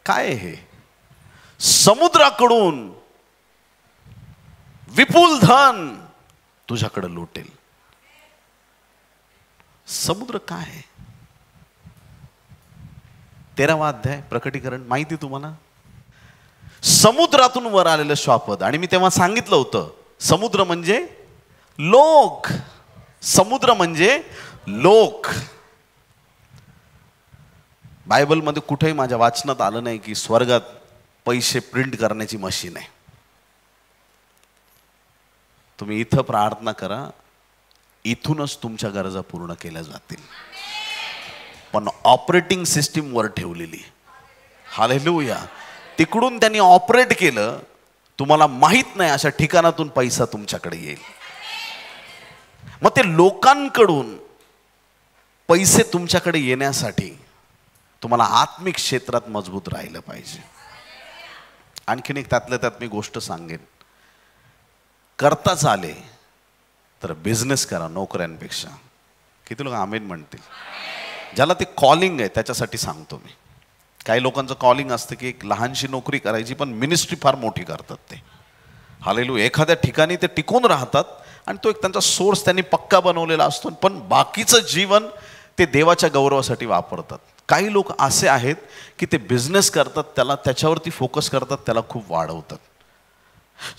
काय हे? समुद्राकडून विपुल धन तुझ्याकडे लुटेल. समुद्र काय आहे? 13वा अध्याय प्रकटीकरण, माहिती तुम्हाला? समुद्रातून वर आलेलं श्वापद. आणि मी तेव्हा सांगितलं होतं, समुद्र म्हणजे लोक. समुद्र म्हणजे लोक. बायबलमध्ये कुठेही माझ्या वाचनात आलं नाही की स्वर्गात पैसे प्रिंट करण्याची मशीन आहे. तुम्ही इथं प्रार्थना करा, इथूनच तुमच्या गरजा पूर्ण केल्या जातील. पण ऑपरेटिंग सिस्टीम वर ठेवलेली. हालेलुया. तिकडून त्यांनी ऑपरेट केलं, तुम्हाला माहित नाही अशा ठिकाणातून पैसा तुमच्याकडे येईल. मग ते लोकांकडून पैसे तुमच्याकडे येण्यासाठी तुम्हाला आत्मिक क्षेत्रात मजबूत राहिलं पाहिजे. आणखीन एक त्यातल्या त्यात मी गोष्ट सांगेन, करताच आले तर बिझनेस करा नोकऱ्यांपेक्षा. किती लोक आमेन म्हणतील? ज्याला ते कॉलिंग आहे त्याच्यासाठी सांगतो मी. काही लोकांचं कॉलिंग असतं की एक लहानशी नोकरी करायची, पण मिनिस्ट्री फार मोठी करतात ते. हालेलुया. एखाद्या ठिकाणी ते टिकून राहतात आणि तो एक त्यांचा सोर्स त्यांनी पक्का बनवलेला असतो, पण बाकीचं जीवन ते देवाच्या गौरवासाठी वापरतात. काही लोक असे आहेत की ते बिझनेस करतात, त्याला त्याच्यावरती फोकस करतात, त्याला खूप वाढवतात.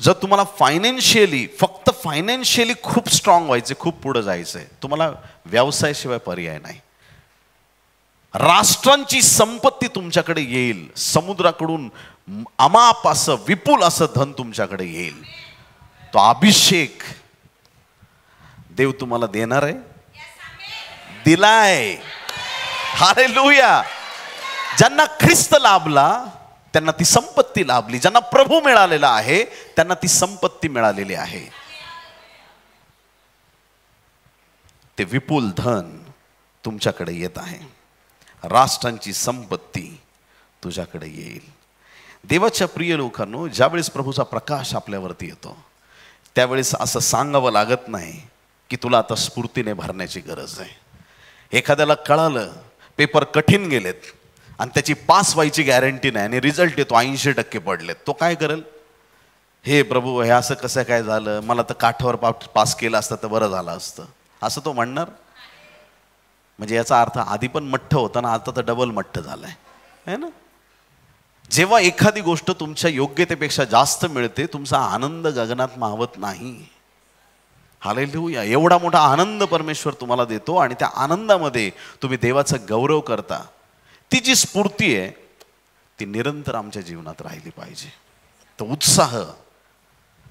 जर तुम्हाला फायनान्शियली, फक्त फायनान्शियली खूप स्ट्रॉंग व्हायचे, खूप पुढे जायचंय, तुम्हाला व्यवसायाशिवाय पर्याय नाही. राष्ट्रांची संपत्ती तुमच्याकडे येईल. समुद्राकडून अमाप असं विपुल असं धन तुमच्याकडे येईल. तो अभिषेक देव तुम्हाला देणार आहे, दिलाय. हालेलुया. ज्यांना ख्रिस्त लाभला त्यांना ती संपत्ती लाभली. ज्यांना प्रभू मिळालेला आहे त्यांना ती संपत्ती मिळालेली आहे. ते विपुल धन तुमच्याकडे येत आहे. राष्ट्रांची संपत्ती तुझ्याकडे येईल. देवाच्या प्रिय लोकांनो, ज्यावेळेस प्रभूचा प्रकाश आपल्यावरती येतो त्यावेळेस असं सांगावं लागत नाही की तुला आता स्फूर्तीने भरण्याची गरज आहे. एखाद्याला कळालं पेपर कठीण गेलेत आणि त्याची पास व्हायची गॅरंटी नाही आणि रिझल्ट येतो 80% पडलेत, तो काय करेल? हे प्रभू, हे असं कसं काय झालं, मला तर काठावर पास केलं असतं तर बरं झालं असतं, असं तो म्हणणार. म्हणजे याचा अर्थ आधी पण मठ्ठ होता ना, आता तर डबल मठ्ठ झालाय, है ना. जेव्हा एखादी गोष्ट तुमच्या योग्यतेपेक्षा जास्त मिळते, तुमचा आनंद गगनात मावत नाही. हालेलुया. एवढा मोठा आनंद परमेश्वर तुम्हाला देतो आणि त्या आनंदामध्ये तुम्ही देवाचा गौरव करता. ती जी स्फूर्ती आहे ती निरंतर आमच्या जीवनात राहिली पाहिजे. तो उत्साह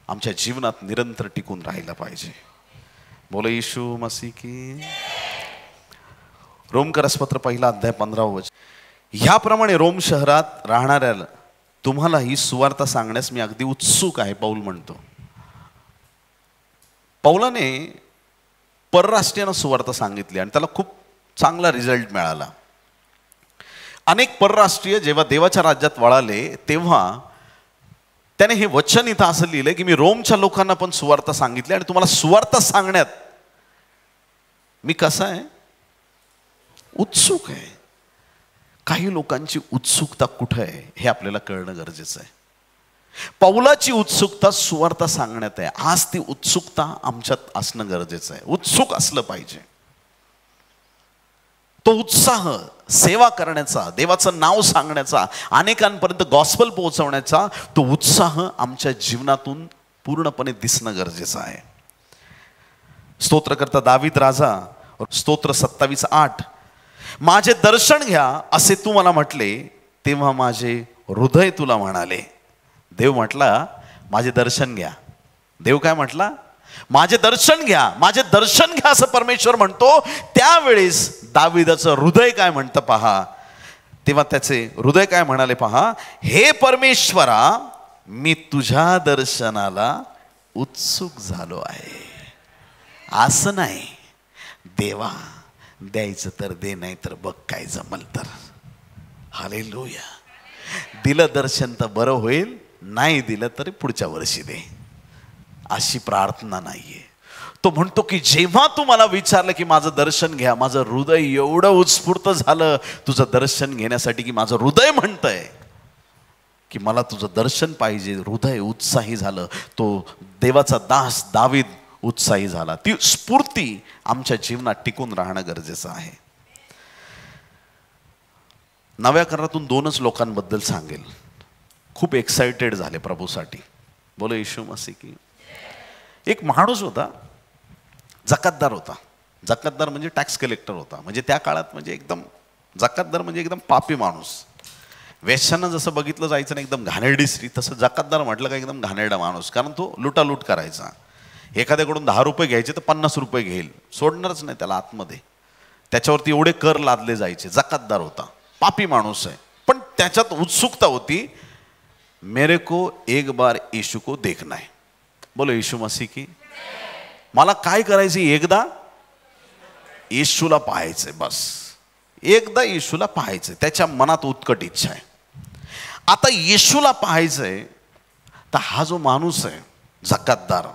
आमच्या जीवनात निरंतर टिकून राहिला पाहिजे. बोला येशू मसीह की. रोमकरसपत्र 1 अध्याय 15 वचन. ह्याप्रमाणे रोम शहरात राहणाऱ्याला तुम्हाला ही सुवार्ता सांगण्यास मी अगदी उत्सुक आहे, पौल म्हणतो. पौलाने परराष्ट्रीयांना सुवार्ता सांगितली आणि त्याला खूप चांगला रिझल्ट मिळाला. अनेक परराष्ट्रीय जेव्हा देवाच्या राज्यात वळाले तेव्हा त्याने हे वचन इथं असं लिहिलंय की मी रोमच्या लोकांना पण सुवार्ता सांगितली आणि तुम्हाला सुवार्ता सांगण्यात मी कसा आहे? उत्सुक आहे. काही लोकांची उत्सुकता कुठे आहे हे आपल्याला कळणं गरजेचं आहे. पौलाची उत्सुकता सुवार्ता सांगण्यात आहे. आज ती उत्सुकता आमच्यात असणं गरजेचं आहे. उत्सुक असलं पाहिजे. तो उत्साह सेवा करण्याचा, देवाचं नाव सांगण्याचा, अनेकांपर्यंत गॉस्पल पोहोचवण्याचा तो उत्साह आमच्या जीवनातून पूर्णपणे दिसणं गरजेचं आहे. स्तोत्रकर्ता दावीद राजा, स्तोत्र 27:8, माझे दर्शन घ्या असे तू मला म्हटले, तेव्हा माझे हृदय तुला म्हणाले. देव म्हटला माझे दर्शन घ्या. देव काय म्हटला? माझे दर्शन घ्या, माझे दर्शन घ्या असं परमेश्वर म्हणतो. त्यावेळेस दावीदाचं हृदय काय म्हणतं पहा. तेव्हा त्याचे हृदय काय म्हणाले पहा, हे परमेश्वरा मी तुझ्या दर्शनाला उत्सुक झालो आहे. असं नाही, देवा द्यायचं तर दे, नाही तर बघ काय जमल तर. हालेलुया. दिलं दर्शन तर बरं होईल, नाही दिलं तरी पुढच्या वर्षी दे, अशी प्रार्थना नाहीये. तो म्हणतो की जेव्हा तू मला विचारलं की माझं दर्शन घ्या, माझं हृदय एवढं उत्स्फूर्त झालं तुझं दर्शन घेण्यासाठी की माझं हृदय म्हणतंय की मला तुझं दर्शन पाहिजे. हृदय उत्साही झालं. तो देवाचा दास दावीद उत्साही झाला. ती स्फूर्ती आमच्या जीवनात टिकून राहणं गरजेचं आहे. नव्या करारातून 2च लोकांबद्दल सांगेल, खूप एक्साइटेड झाले प्रभूसाठी. बोलो येशू मसीह की. एक माणूस होता, जकातदार होता. जकातदार म्हणजे टॅक्स कलेक्टर होता. म्हणजे त्या काळात म्हणजे एकदम जकातदार म्हणजे एकदम पापी माणूस. वेश्यानं जसं बघितलं जायचं ना एकदम घाणेरडी स्त्री, तसं जकातदार म्हटलं का एकदम घाणेरडा माणूस. कारण तो लुटालूट करायचा. एखाद्याकडून 10 रुपये घ्यायचे तर 50 रुपये घेईल, सोडणारच नाही त्याला आतमध्ये. त्याच्यावरती एवढे कर लादले जायचे. जकातदार होता, पापी माणूस आहे, पण त्याच्यात उत्सुकता होती, मेरे को एक बार यीशु को देखना है. बोलो यीशु मसीह की. मला काय करायचं, एकदा येशूला पाहायचंय, बस एकदा येशूला पाहायचंय. त्याच्या मनात उत्कट इच्छा आहे. आता येशूला पाहायचंय. तर हा जो माणूस आहे जकातदार,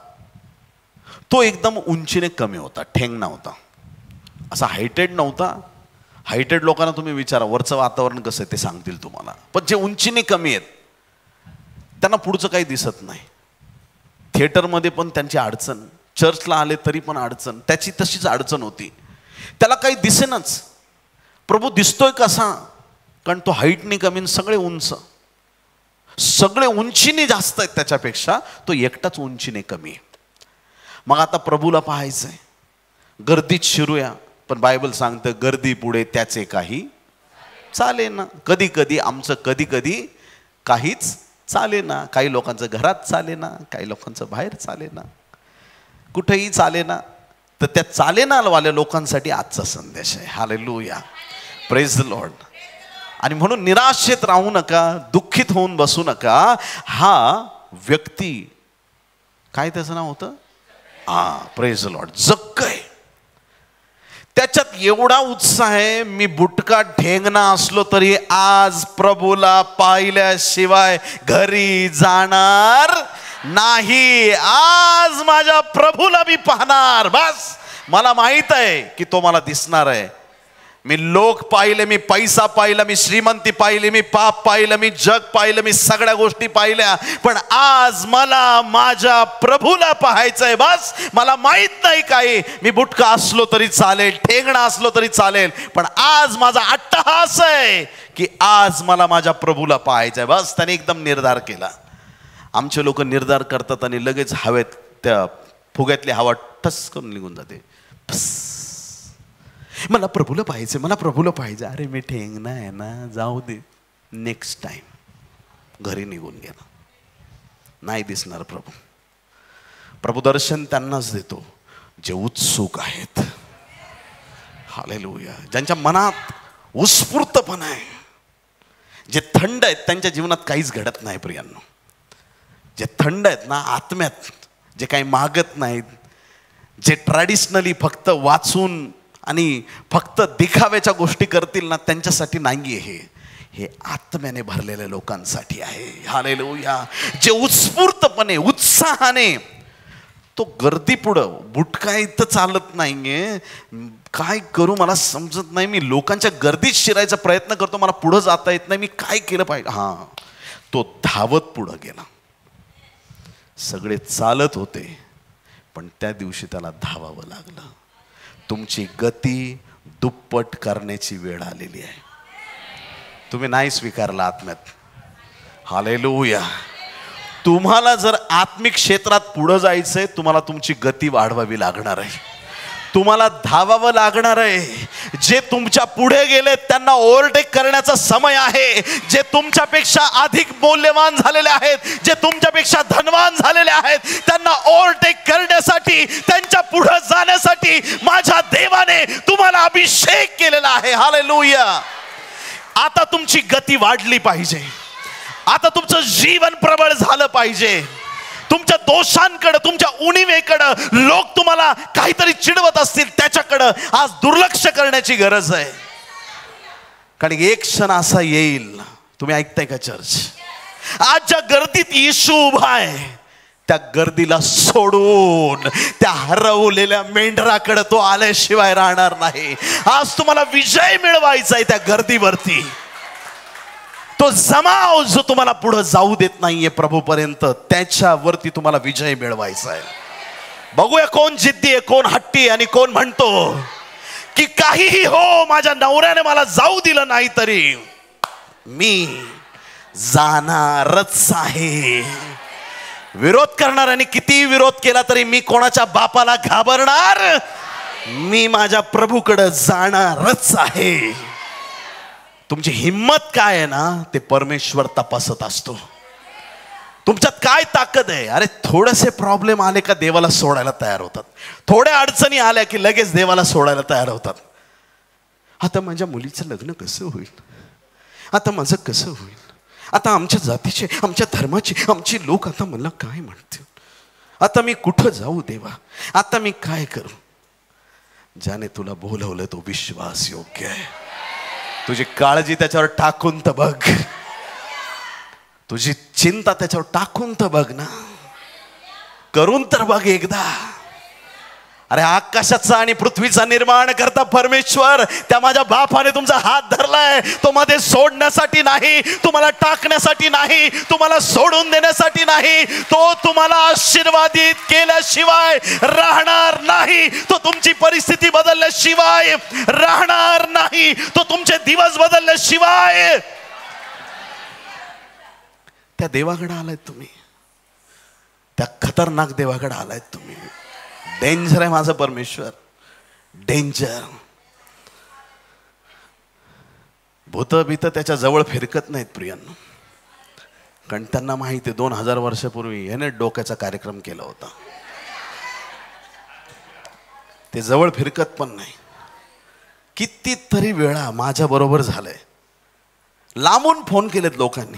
तो एकदम उंचीने कमी होता, ठेंगणा होता, असा हायटेड नव्हता. हायटेड लोकांना तुम्ही विचारा वरचं वातावरण कसं आहे ते सांगतील तुम्हाला. पण जे उंचीने कमी आहेत त्यांना पुढचं काही दिसत नाही. थिएटरमध्ये पण त्यांची अडचण, चर्चला आले तरी पण अडचण, त्याची तशीच अडचण होती. त्याला काही दिसेनाच. प्रभू दिसतोय कसा? कारण तो हाईटने कमी, सगळे उंच, सगळे उंचीने जास्त आहेत त्याच्यापेक्षा, तो एकटाच उंचीने कमी आहे. मग आता प्रभूला पाहायचंय, गर्दीत शिरूया. पण बायबल सांगतं गर्दी पुढे त्याचे काही चालेना. कधी कधी आमचं कधी कधी काहीच चालेना. काही लोकांचं घरात चालेना, काही लोकांचं बाहेर चालेना, कुठेही चालेना. तर त्या चालेनावाल्या लोकांसाठी आजचा संदेश आहे. Hallelujah, praise the Lord. आणि म्हणून निराशेत राहू नका, दुःखित होऊन बसू नका. हा व्यक्ती, काय त्याचं नाव होतं? प्रेज द लॉर्ड, जक्कय. त्याच्यात एवढा उत्साह आहे, मी बुटका ठेंगणा असलो तरी आज प्रभूला पाहिल्याशिवाय घरी जाणार नाही. आज माझ्या प्रभूला मी पाहणार. बस मला माहित आहे की तो मला दिसणार आहे. मी लोक पाहिले, मी पैसा पाहिला, मी श्रीमंती पाहिली, मी पाप पाहिलं, मी जग पाहिलं, मी सगळ्या गोष्टी पाहिल्या, पण आज मला माझ्या प्रभूला पाहायचंय. बस मला माहित नाही काही, मी बुटका असलो तरी चालेल, ठेंगणा असलो तरी चालेल, पण आज माझा अट्टहास आहे की आज मला माझ्या प्रभूला पाहायचंय. बस त्याने एकदम निर्धार केला. आमचे लोक निर्धार करतात आणि लगेच हवेत त्या फुग्यातली हवा ठस करून निघून जाते. मला प्रभूला पाहायचं, मला प्रभूला पाहायचं. अरे मी ठेंगणा आहे ना, जाऊ दे, नेक्स्ट टाइम. घरी निघून गेला. नाही दिसणार प्रभू. प्रभू दर्शन त्यांनाच देतो जे उत्सुक आहेत. हालेलुया. ज्यांच्या मनात उत्स्फूर्तपणा आहे, जे थंड आहेत, त्यांच्या जीवनात काहीच घडत नाही प्रियांनो. जे थंड आहेत ना आत्म्यात, जे काही मागत नाहीत, जे ट्रॅडिशनली फक्त वाचून आणि फक्त दिखाव्याच्या गोष्टी करतील ना, त्यांच्यासाठी नाही आहे. हे आत्म्याने भरलेल्या लोकांसाठी आहे. हालेलुया. जे उत्स्फूर्तपणे, उत्साहाने, तो गर्दी पुढं बुटका इथं चालत नाहीये, काय करू मला समजत नाही, मी लोकांच्या गर्दीत शिरायचा प्रयत्न करतो, मला पुढं जाता येत नाही, मी काय केलं पाहिजे. तो धावत पुढं गेला. सगळे चालत होते, पण त्या दिवशी त्याला धावावं लागलं. तुमची गती दुप्पट करण्याची वेळ आलेली आहे. तुम्ही नाही स्वीकारला आत्म्यात. हालेलुया. तुम्हाला जर आत्मिक क्षेत्रात पुढे जायचंय, तुम्हाला तुमची गती वाढवावी लागणार आहे. तुम्हाला धावावं लागणार आहे. जे तुमच्या पुढे गेले त्यांना ओव्हरटेक करण्याचा समय आहे. जे तुमच्यापेक्षा अधिक मौल्यवान झालेले आहेत, जे तुमच्यापेक्षा धनवान झालेले आहेत, त्यांना ओव्हरटेक करण्यासाठी, त्यांच्या पुढे जाण्यासाठी माझ्या देवाने तुम्हाला अभिषेक केलेला आहे. हालेलुया. आता तुमची गती वाढली पाहिजे. आता तुमचं जीवन प्रबळ झालं पाहिजे. तुमच्या दोषांकडे, तुमच्या उणिवेकडे लोक तुम्हाला काहीतरी चिडवत असतील त्याच्याकडे आज दुर्लक्ष करण्याची गरज आहे. कारण एक क्षण असा येईल, तुम्ही ऐकताय का चर्च, आज ज्या गर्दीत येशू उभा आहे त्या गर्दीला सोडून त्या हरवलेल्या मेंढराकडे तो आल्याशिवाय राहणार नाही. आज तुम्हाला विजय मिळवायचा आहे त्या गर्दीवरती. तो जमाव जो तुम्हाला पुढे जाऊ देत नाहीये प्रभूपर्यंत, त्याच्यावरती तुम्हाला विजय मिळवायचा आहे. बघूया कोण जिद्दी आहे, कोण हट्टी आहे आणि कोण म्हणतो की काहीही हो, माझ्या नवऱ्याने मला जाऊ दिलं नाही तरी मी जाणारच आहे. विरोध करणाऱ्याने किती विरोध केला तरी मी कोणाच्या बापाला घाबरणार, मी माझ्या प्रभूकडे जाणारच आहे. तुमची हिम्मत काय आहे ना, ते परमेश्वर तपासत असतो. तुमच्यात काय ताकद आहे. अरे थोडेसे प्रॉब्लेम आले का देवाला सोडायला तयार होतात. थोड्या अडचणी आल्या की लगेच देवाला सोडायला तयार होतात. आता माझ्या मुलीचं लग्न कसं होईल, आता माझं कसं होईल, आता आमच्या जातीचे, आमच्या धर्माचे, आमचे लोक आता मला काय म्हणतील, आता मी कुठं जाऊ देवा, आता मी काय करू. ज्याने तुला बोलवलं तो विश्वास योग्य आहे. तुझी काळजी त्याच्यावर टाकून तर बघ, तुझी चिंता त्याच्यावर टाकून तर बघ ना, करून तर बघ एकदा. अरे आकाशाचा आणि पृथ्वीचा निर्माण करता परमेश्वर, त्या माझ्या बापाने तुमचा हात धरलाय. तो मध्ये सोडण्यासाठी नाही, तुम्हाला टाकण्यासाठी नाही, तुम्हाला सोडून देण्यासाठी नाही. तो तुम्हाला आशीर्वादित केल्याशिवाय राहणार नाही. तो तुमची परिस्थिती बदलल्याशिवाय राहणार नाही. तो तुमचे दिवस बदलल्याशिवाय. त्या देवाकडे आलायत तुम्ही, त्या खतरनाक देवाकडे आलायत तुम्ही. डेंजर आहे माझं परमेश्वर, डेंजर. भूत भीत त्याच्या जवळ फिरकत नाहीत प्रियांनो. कारण त्यांना माहिती आहे 2000 वर्षापूर्वी याने डोक्याचा कार्यक्रम केला होता. ते जवळ फिरकत पण नाही. कितीतरी वेळा माझ्या बरोबर झालंय. लांबून फोन केलेत लोकांनी,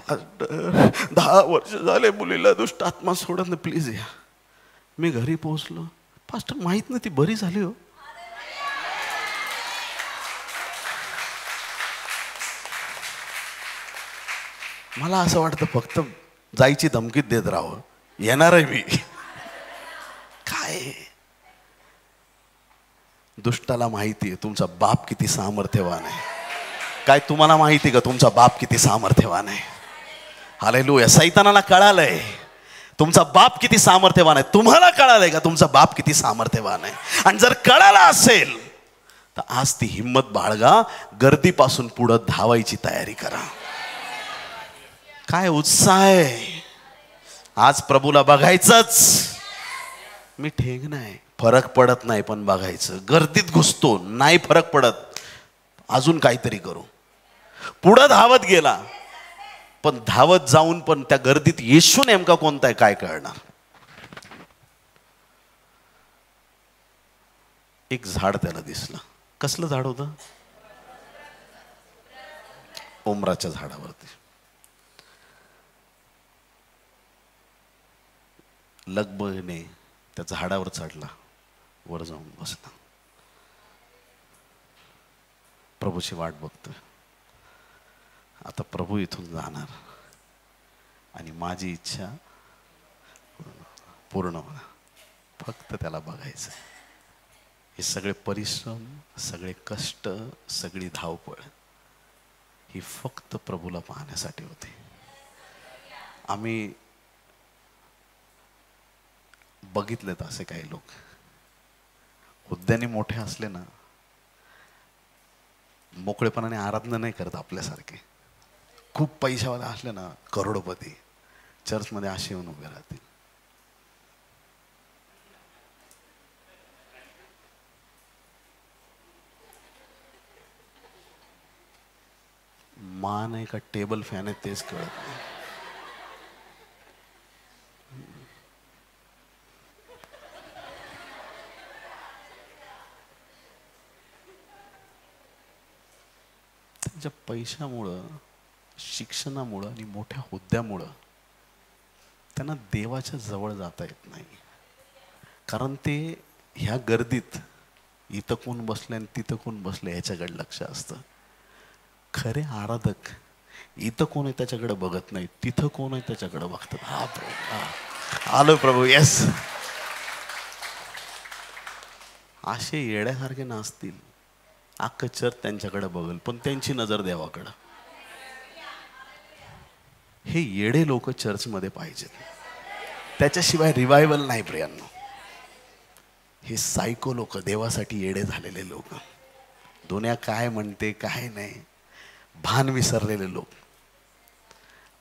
10 वर्ष झाले मुलीला दुष्ट आत्मा सोडत, प्लीज या. मी घरी पोहोचलो, पास्टर माहित नाही ती बरी झाली हो. मला असं वाटतं फक्त जायची धमकीत देत राहावं, येणार आहे मी. काय दुष्टाला माहिती आहे तुमचा बाप किती सामर्थ्यवान आहे. काय तुम्हाला माहिती का तुमचा बाप किती सामर्थ्यवान आहे. हालेलुया. सैतानाला कळालंय तुमचा बाप किती सामर्थ्यवान आहे. तुम्हाला कळालंय का तुमचा बाप किती सामर्थ्यवान आहे. आणि जर कळाला असेल तर आज ती हिम्मत बाळगा, गर्दीपासून पुढे धावायची तयारी करा. काय उत्साह आहे. आज प्रभूला बघायचंच. मी ठेंग नाही, फरक पडत नाही, पण बघायचं. गर्दीत घुसतो नाही फरक पडत, अजून काहीतरी करू. पुढे धावत गेला, पण धावत जाऊन पण त्या गर्दीत येशू नेमका कोणता आहे काय कळणार. एक झाड त्याला दिसलं. कसलं झाड होतं. उमराच्या झाडावरती. लगबगने त्या झाडावर चढला, वर जाऊन बसला. प्रभूची वाट बघतोय. आता प्रभू इथून जाणार आणि माझी इच्छा पूर्ण होणार. फक्त त्याला बघायचं. हे सगळे परिश्रम, सगळे कष्ट, सगळी धावपळ ही फक्त प्रभूला पाहण्यासाठी होती. आम्ही बघितलेत असे काही लोक हुद्द्याने मोठे असले ना, मोकळेपणाने आराधना नाही करत आपल्यासारखे. खूप पैशावाले असले ना, करोडपती, चर्चमध्ये असे येऊन उभे राहतील. मान आहे का टेबल फॅन आहे तेच कळत नाही. त्यांच्या पैशामुळं, शिक्षणामुळं आणि मोठ्या हुद्द्यामुळं त्यांना देवाच्या जवळ जाता येत नाही. कारण ते ह्या गर्दीत इथं कोण बसले आणि तिथं कोण बसले ह्याच्याकडे लक्ष असतं. खरे आराधक इथं कोण आहे त्याच्याकडे बघत नाही, तिथं कोण आहे त्याच्याकडे बघतात. हा प्रभू, आलो प्रभू, येस. असे येड्यासारखे नसतील, अख्खं चर्च त्यांच्याकडे बघल, पण त्यांची नजर देवाकडं. हे येडे लोक चर्चमध्ये पाहिजेत, त्याच्याशिवाय रिवायवल नाही प्रियांनो. हे सायको लोक, देवासाठी येडे झालेले लोक, दुनिया काय म्हणते काय नाही भान विसरलेले लोक,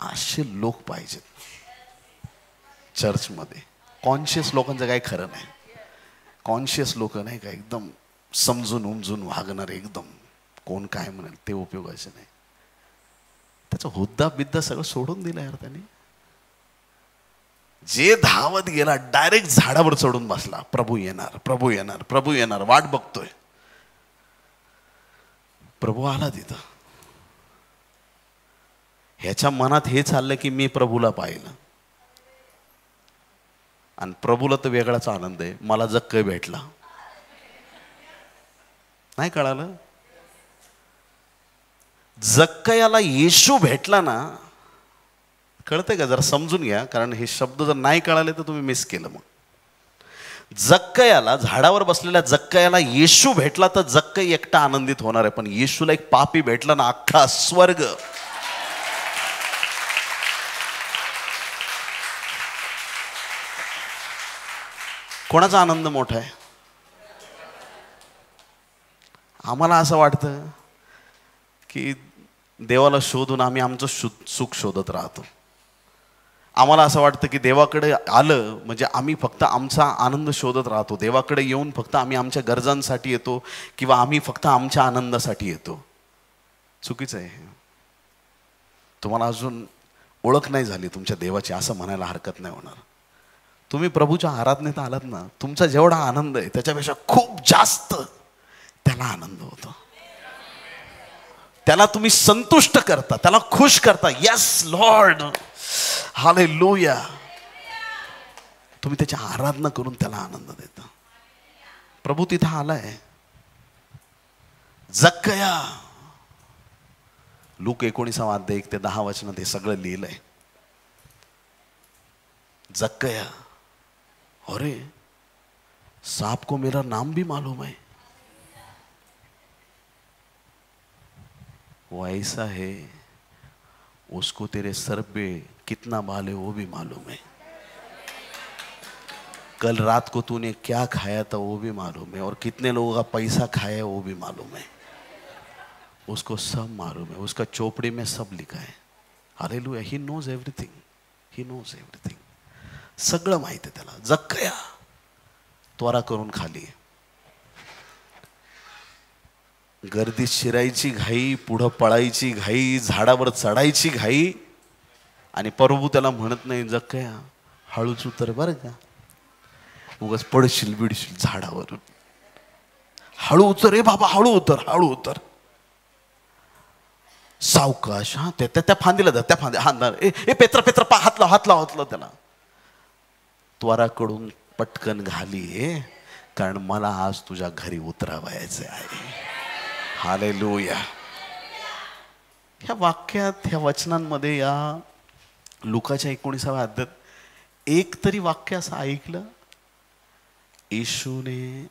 असे लोक पाहिजेत चर्चमध्ये. कॉन्शियस लोकांचं काही खरं नाही. कॉन्शियस लोक नाही का एकदम समजून उमजून वागणारे, एकदम कोण काय म्हणेल ते उपयोगाचे नाही. त्याचा हुद्दा बिद्दा सगळं सोडून दिलं यार त्याने. जे धावत गेला डायरेक्ट झाडावर चढून बसला, प्रभू येणार, प्रभू येणार, प्रभू येणार, वाट बघतोय. प्रभू आला तिथं. ह्याच्या मनात हे चाललं की मी प्रभूला पाहिलं, आणि प्रभूला तर वेगळाच आनंद आहे, मला जक्कय भेटला. नाही कळालं? जक्कयाला येशू भेटला ना, कळतंय का? जरा समजून घ्या, कारण हे शब्द जर नाही कळाले तर तुम्ही मिस केलं. मग जक्कयाला, झाडावर बसलेल्या जक्कयाला येशू भेटला तर जक्कई एकटा आनंदित होणार आहे, पण येशूला एक पापी भेटला ना, अख्खा स्वर्ग. कोणाचा आनंद मोठा आहे? आम्हाला असं वाटतं की देवाला शोधून आम्ही आमचं सुख शोधत राहतो. आम्हाला असं वाटतं की देवाकडे आलं म्हणजे आम्ही फक्त आमचा आनंद शोधत राहतो. देवाकडे येऊन फक्त आम्ही आमच्या गरजांसाठी येतो किंवा आम्ही फक्त आमच्या आनंदासाठी येतो. चुकीचं आहे. तुम्हाला अजून ओळख नाही झाली तुमच्या देवाची असं म्हणायला हरकत नाही होणार. तुम्ही प्रभूच्या आराधनेत आलात ना, तुमचा जेवढा आनंद आहे त्याच्यापेक्षा खूप जास्त त्याला आनंद होतो. त्याला तुम्ही संतुष्ट करता, त्याला खुश करता. Yes Lord, hallelujah. तुम्ही त्याची आराधना करून त्याला आनंद देता. प्रभू तिथं आलाय. जक्कया, लूक 19 अध्याय 1 ते 10 वचनात हे सगळं लिहिलंय. जक्कया, अरे सांप को मेरा नाम भी मालूम है. वो ऐसा है, उसको तेरे सर पे कितना बाल है वो भी मालूम है. कल रात को तूने क्या खाया था वो भी मालूम है, और कितने लोगों का पैसा खाया वो भी मालूम है. उसको सब मालूम है. उसका चोपड़ी में सब लिखा है. Hallelujah. He knows everything. He knows everything. सगळं माहिती आहे त्याला. जक्कया त्वरा करून खाली. गर्दीत शिरायची घाई, पुढं पळायची घाई, झाडावर चढायची घाई, आणि प्रभू त्याला म्हणत नाही जक्कया हळूच उतर बरं का, उगाच पडशील बिडशील झाडावर. हळू उतर रे बाबा, हळू उतर, हळू उतर, सावकाश. हा त्या फांदीला धर, त्या फांदी हा ए पेत्रा पेत्रा पा, हात लाव हात लाव हात लाव त्याला. त्वराकडून पटकन घाली, कारण मला आज तुझ्या घरी उतरावायचं आहे. हालेलुया. ह्या वाक्यात, ह्या वचनांमध्ये, या लुकाच्या 19 अध्यायात एक तरी वाक्य असं ऐकलं, येशूने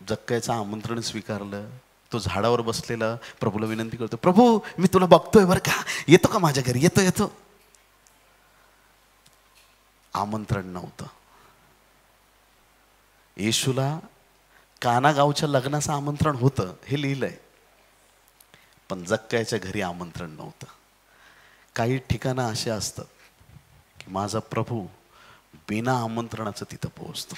जक्कयाचं आमंत्रण स्वीकारलं. तो झाडावर बसलेला प्रभूला विनंती करतो, प्रभू मी तुला बघतोय बरं का, येतो का माझ्या घरी, येतो येतो. आमंत्रण नव्हतं. येशूला काना गावच्या लग्नाचं आमंत्रण होतं हे लिहिलंय, पण जक्कयाच्या घरी आमंत्रण नव्हतं. काही ठिकाणं असे असतात की माझा प्रभू बिना आमंत्रणाचं तिथं पोहोचतो,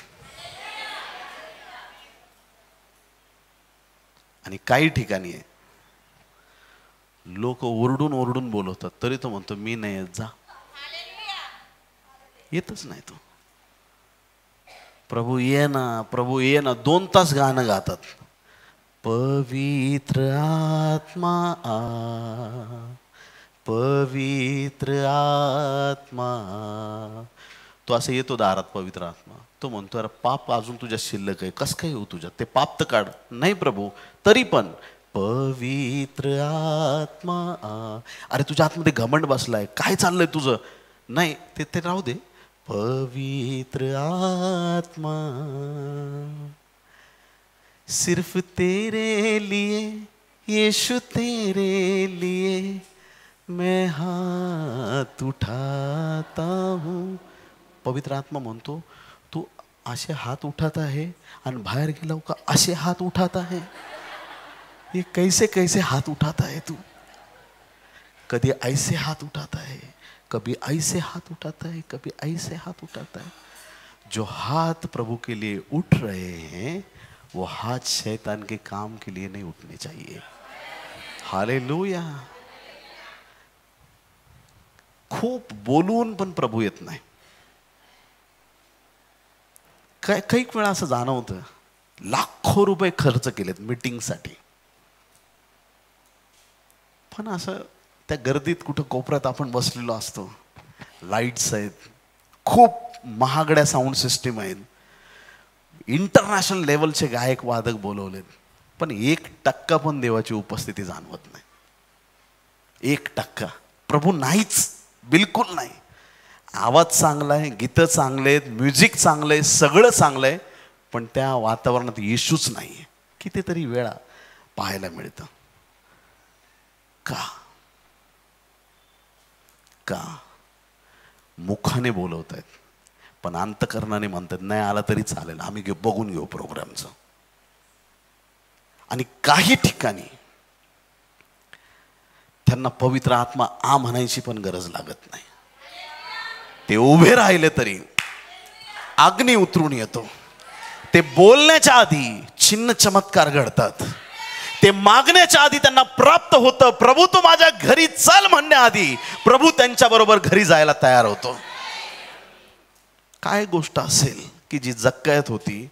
आणि काही ठिकाणी आहे लोक ओरडून ओरडून बोलवतात, तरी तो म्हणतो मी नाही येत, जा. येतच नाही तो. प्रभू ये ना, प्रभू ये ना. 2 तास गाणं गातात. पवित्र आत्मा आ, पवित्र आत्मा. तो असं येतो दारात, पवित्र आत्मा. तो म्हणतो अरे पाप अजून तुझ्या शिल्लक आहे, कसं काय येऊ तुझ्यात, ते पाप तर काढ. नाही प्रभू, तरी पण पवित्र आत्मा आ. अरे तुझ्या आतमध्ये घमंड बसलाय, काय चाललंय तुझं. नाही ते राहू दे. पवित्र आत्मा सिर्फ तेरे लिए, यीशु तेरे लिए मैं हात उठाता हूँ. पवित्र आत्मा म्हणतो तू असे हात उठात आहे आणि बाहेर गेला का असे हात उठात आहे. ये कैसे कैसे हाथ उठाता है तू. कभी ऐसे हाथ उठाता है, कभी ऐसे हाथ उठाता है, कभी ऐसे हाथ उठाता है. जो हाथ प्रभु के लिए उठ रहे हैं वो हाथ शैतान के काम के लिए नहीं उठने चाहिए. हालेलुया. खूप बोलून पण प्रभू येत नाही. काही वेळा असं जाणवतं, लाखो रुपये खर्च केलेत मीटिंगसाठी, पण असं त्या गर्दीत कुठं कोपऱ्यात आपण बसलेलो असतो. लाईट्स आहेत, खूप महागड्या साऊंड सिस्टीम आहेत, इंटरनॅशनल लेवलचे गायक वादक बोलवलेत, पण 1% पण देवाची उपस्थिती जाणवत नाही. 1% प्रभू नाहीच, बिलकुल नाही. आवाज चांगला आहे, गीतं चांगले आहेत, म्युझिक चांगलं आहे, सगळं चांगलं आहे, पण त्या वातावरणात येशूच नाही आहे. कितीतरी वेळा पाहायला मिळतं. का का मुखाने बोलवत आहेत, पण अंतकरणाने म्हणतात नाही आला तरी चालेल, आम्ही बघून घेऊ प्रोग्रामचं. आणि काही ठिकाणी त्यांना पवित्र आत्मा आ म्हणायची पण गरज लागत नाही. ते उभे राहिले तरी अग्नी उतरून येतो. ते बोलण्याच्या आधी चिन्ह चमत्कार घडतात. ते मागण्याच्या आधी त्यांना प्राप्त होतं. प्रभू तू माझ्या घरी चल म्हणण्याआधी प्रभू त्यांच्या बरोबर घरी जायला तयार होतो. काय गोष्ट असेल की जी जक्कयात होती,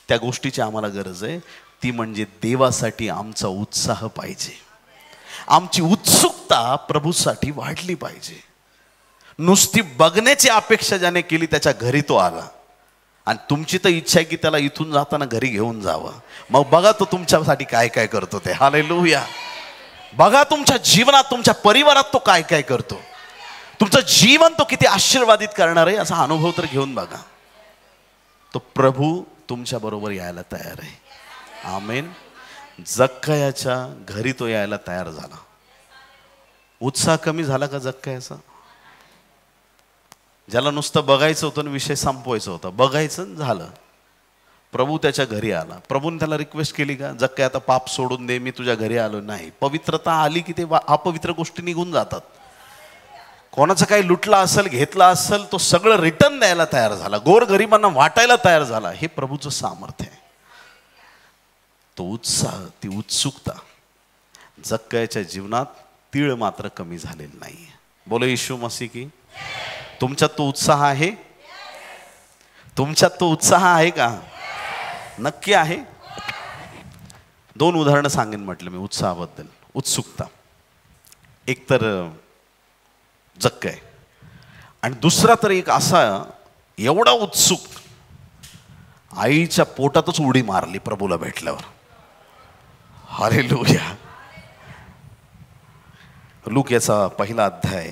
त्या गोष्टीची आम्हाला गरज आहे. ती म्हणजे देवासाठी आमचा उत्साह पाहिजे. आमची उत्सुकता प्रभूसाठी वाढली पाहिजे. नुसती बघण्याची अपेक्षा ज्याने केली त्याच्या घरी तो आला. आणि तुमची तर इच्छा आहे की त्याला इथून जाताना घरी घेऊन जावं. मग बघा तो तुमच्यासाठी काय काय करतो ते. हालेलुया. बघा तुमच्या जीवनात, तुमच्या परिवारात तो काय काय करतो. तुमचं जीवन तो किती आशीर्वादित करणार आहे असा अनुभव तर घेऊन बघा. तो प्रभू तुमच्या बरोबर यायला तयार आहे. आमेन. जक्कयाच्या घरी तो यायला तयार झाला. उत्साह कमी झाला का जक्कयाचा? ज्याला नुसतं बघायचं होतं आणि विषय संपवायचा होता, बघायचं झालं. प्रभू त्याच्या घरी आला. प्रभूने त्याला रिक्वेस्ट केली का जक्कया आता पाप सोडून दे, मी तुझ्या घरी आलो. नाही. पवित्रता आली की ते अपवित्र गोष्टी निघून जातात. कोणाचं काही लुटला असेल, घेतला असेल, तो सगळं रिटर्न द्यायला तयार झाला. गोरगरिबांना वाटायला तयार झाला. हे प्रभूचं सामर्थ्य आहे. तो उत्साह, ती उत्सुकता जक्कयाच्या जीवनात तीळ मात्र कमी झालेली नाही. बोलो येशू मसीह की. तुमच्यात तो उत्साह आहे? तुमच्यात तो उत्साह आहे का? नक्की आहे. 2 उदाहरणं सांगेन म्हटलं मी उत्साहाबद्दल. उत्सुकता एक तर जक्कया आणि दुसरा तर एक असा एवढा उत्सुक, आईच्या पोटातच उडी मारली प्रभूला भेटल्यावर. हालेलुया. लूक याचा पहिला अध्याय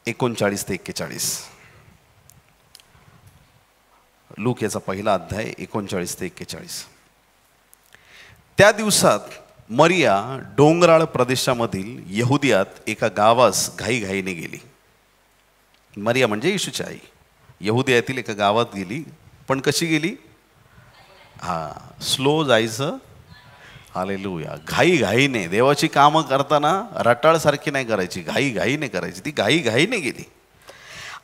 39 ते 41. लूक याचा पहिला अध्याय 39 ते 41. त्या दिवसात मरिया डोंगराळ प्रदेशामधील यहुदियात एका गावास घाईघाईने गेली. मरिया म्हणजे येशूची आई. यहुदियातील एका गावात गेली. पण कशी गेली? स्लो जायचं. हालेलुया. घाईघाईने. देवाची कामं करताना रटाळसारखी नाही करायची, घाईघाईने करायची. ती घाईघाईने गेली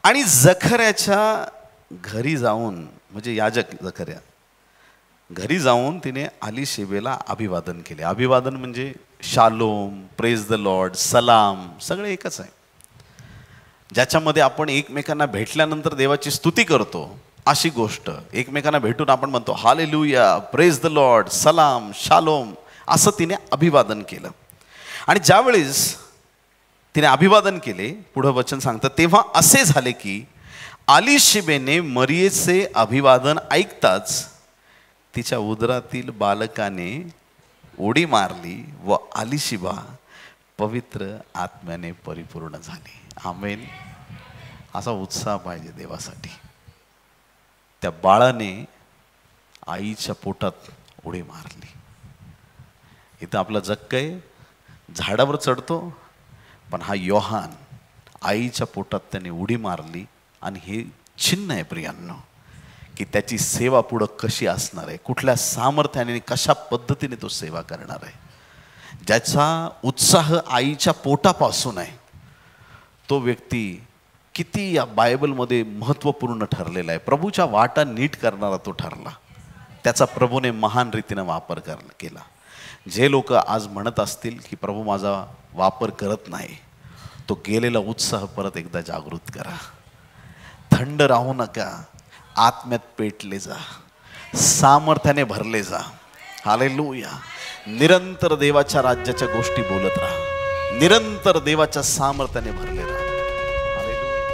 आणि जखर्याच्या घरी जाऊन, म्हणजे याजक जखर्या घरी जाऊन तिने आलीशेबेला अभिवादन केले. अभिवादन म्हणजे शालोम, प्रेज द लॉर्ड, सलाम सगळे एकच आहे. ज्याच्यामध्ये आपण एकमेकांना भेटल्यानंतर देवाची स्तुती करतो अशी गोष्ट, एकमेकांना भेटून आपण म्हणतो हालेलुया, प्रेज द लॉर्ड, सलाम, शालोम, असं तिने अभिवादन केलं. आणि ज्यावेळेस तिने अभिवादन केले, पुढं वचन सांगतं, तेव्हा असे झाले की अलिशिबेने मरियेचे अभिवादन ऐकताच तिच्या उदरातील बालकाने उडी मारली व अलिशिबा पवित्र आत्म्याने परिपूर्ण झाली. आमेन. असा उत्साह पाहिजे देवासाठी. त्या बाळाने आईच्या पोटात उडी मारली. इथं आपला जक्कय झाडावर चढतो, पण हा योहान आईच्या पोटात त्याने उडी मारली. आणि हे चिन्ह आहे प्रियांनो, की त्याची सेवा पुढं कशी असणार आहे, कुठल्या सामर्थ्याने, कशा पद्धतीने तो सेवा करणार आहे. ज्याचा उत्साह आईच्या पोटापासून आहे तो व्यक्ती किती या बायबलमध्ये महत्त्वपूर्ण ठरलेला आहे. प्रभूच्या वाटा नीट करणारा तो ठरला. त्याचा प्रभूने महान रीतीने वापर केला. जे लोक आज म्हणत असतील की प्रभू माझा वापर करत नाही, तो गेलेला उत्साह परत एकदा जागृत करा. थंड राहू नका, आत्म्यात पेटले जा, सामर्थ्याने भरले जा. हालेलुया. निरंतर देवाच्या राज्याच्या गोष्टी बोलत राहा, निरंतर देवाच्या सामर्थ्याने भरले राहा. हालेलुया.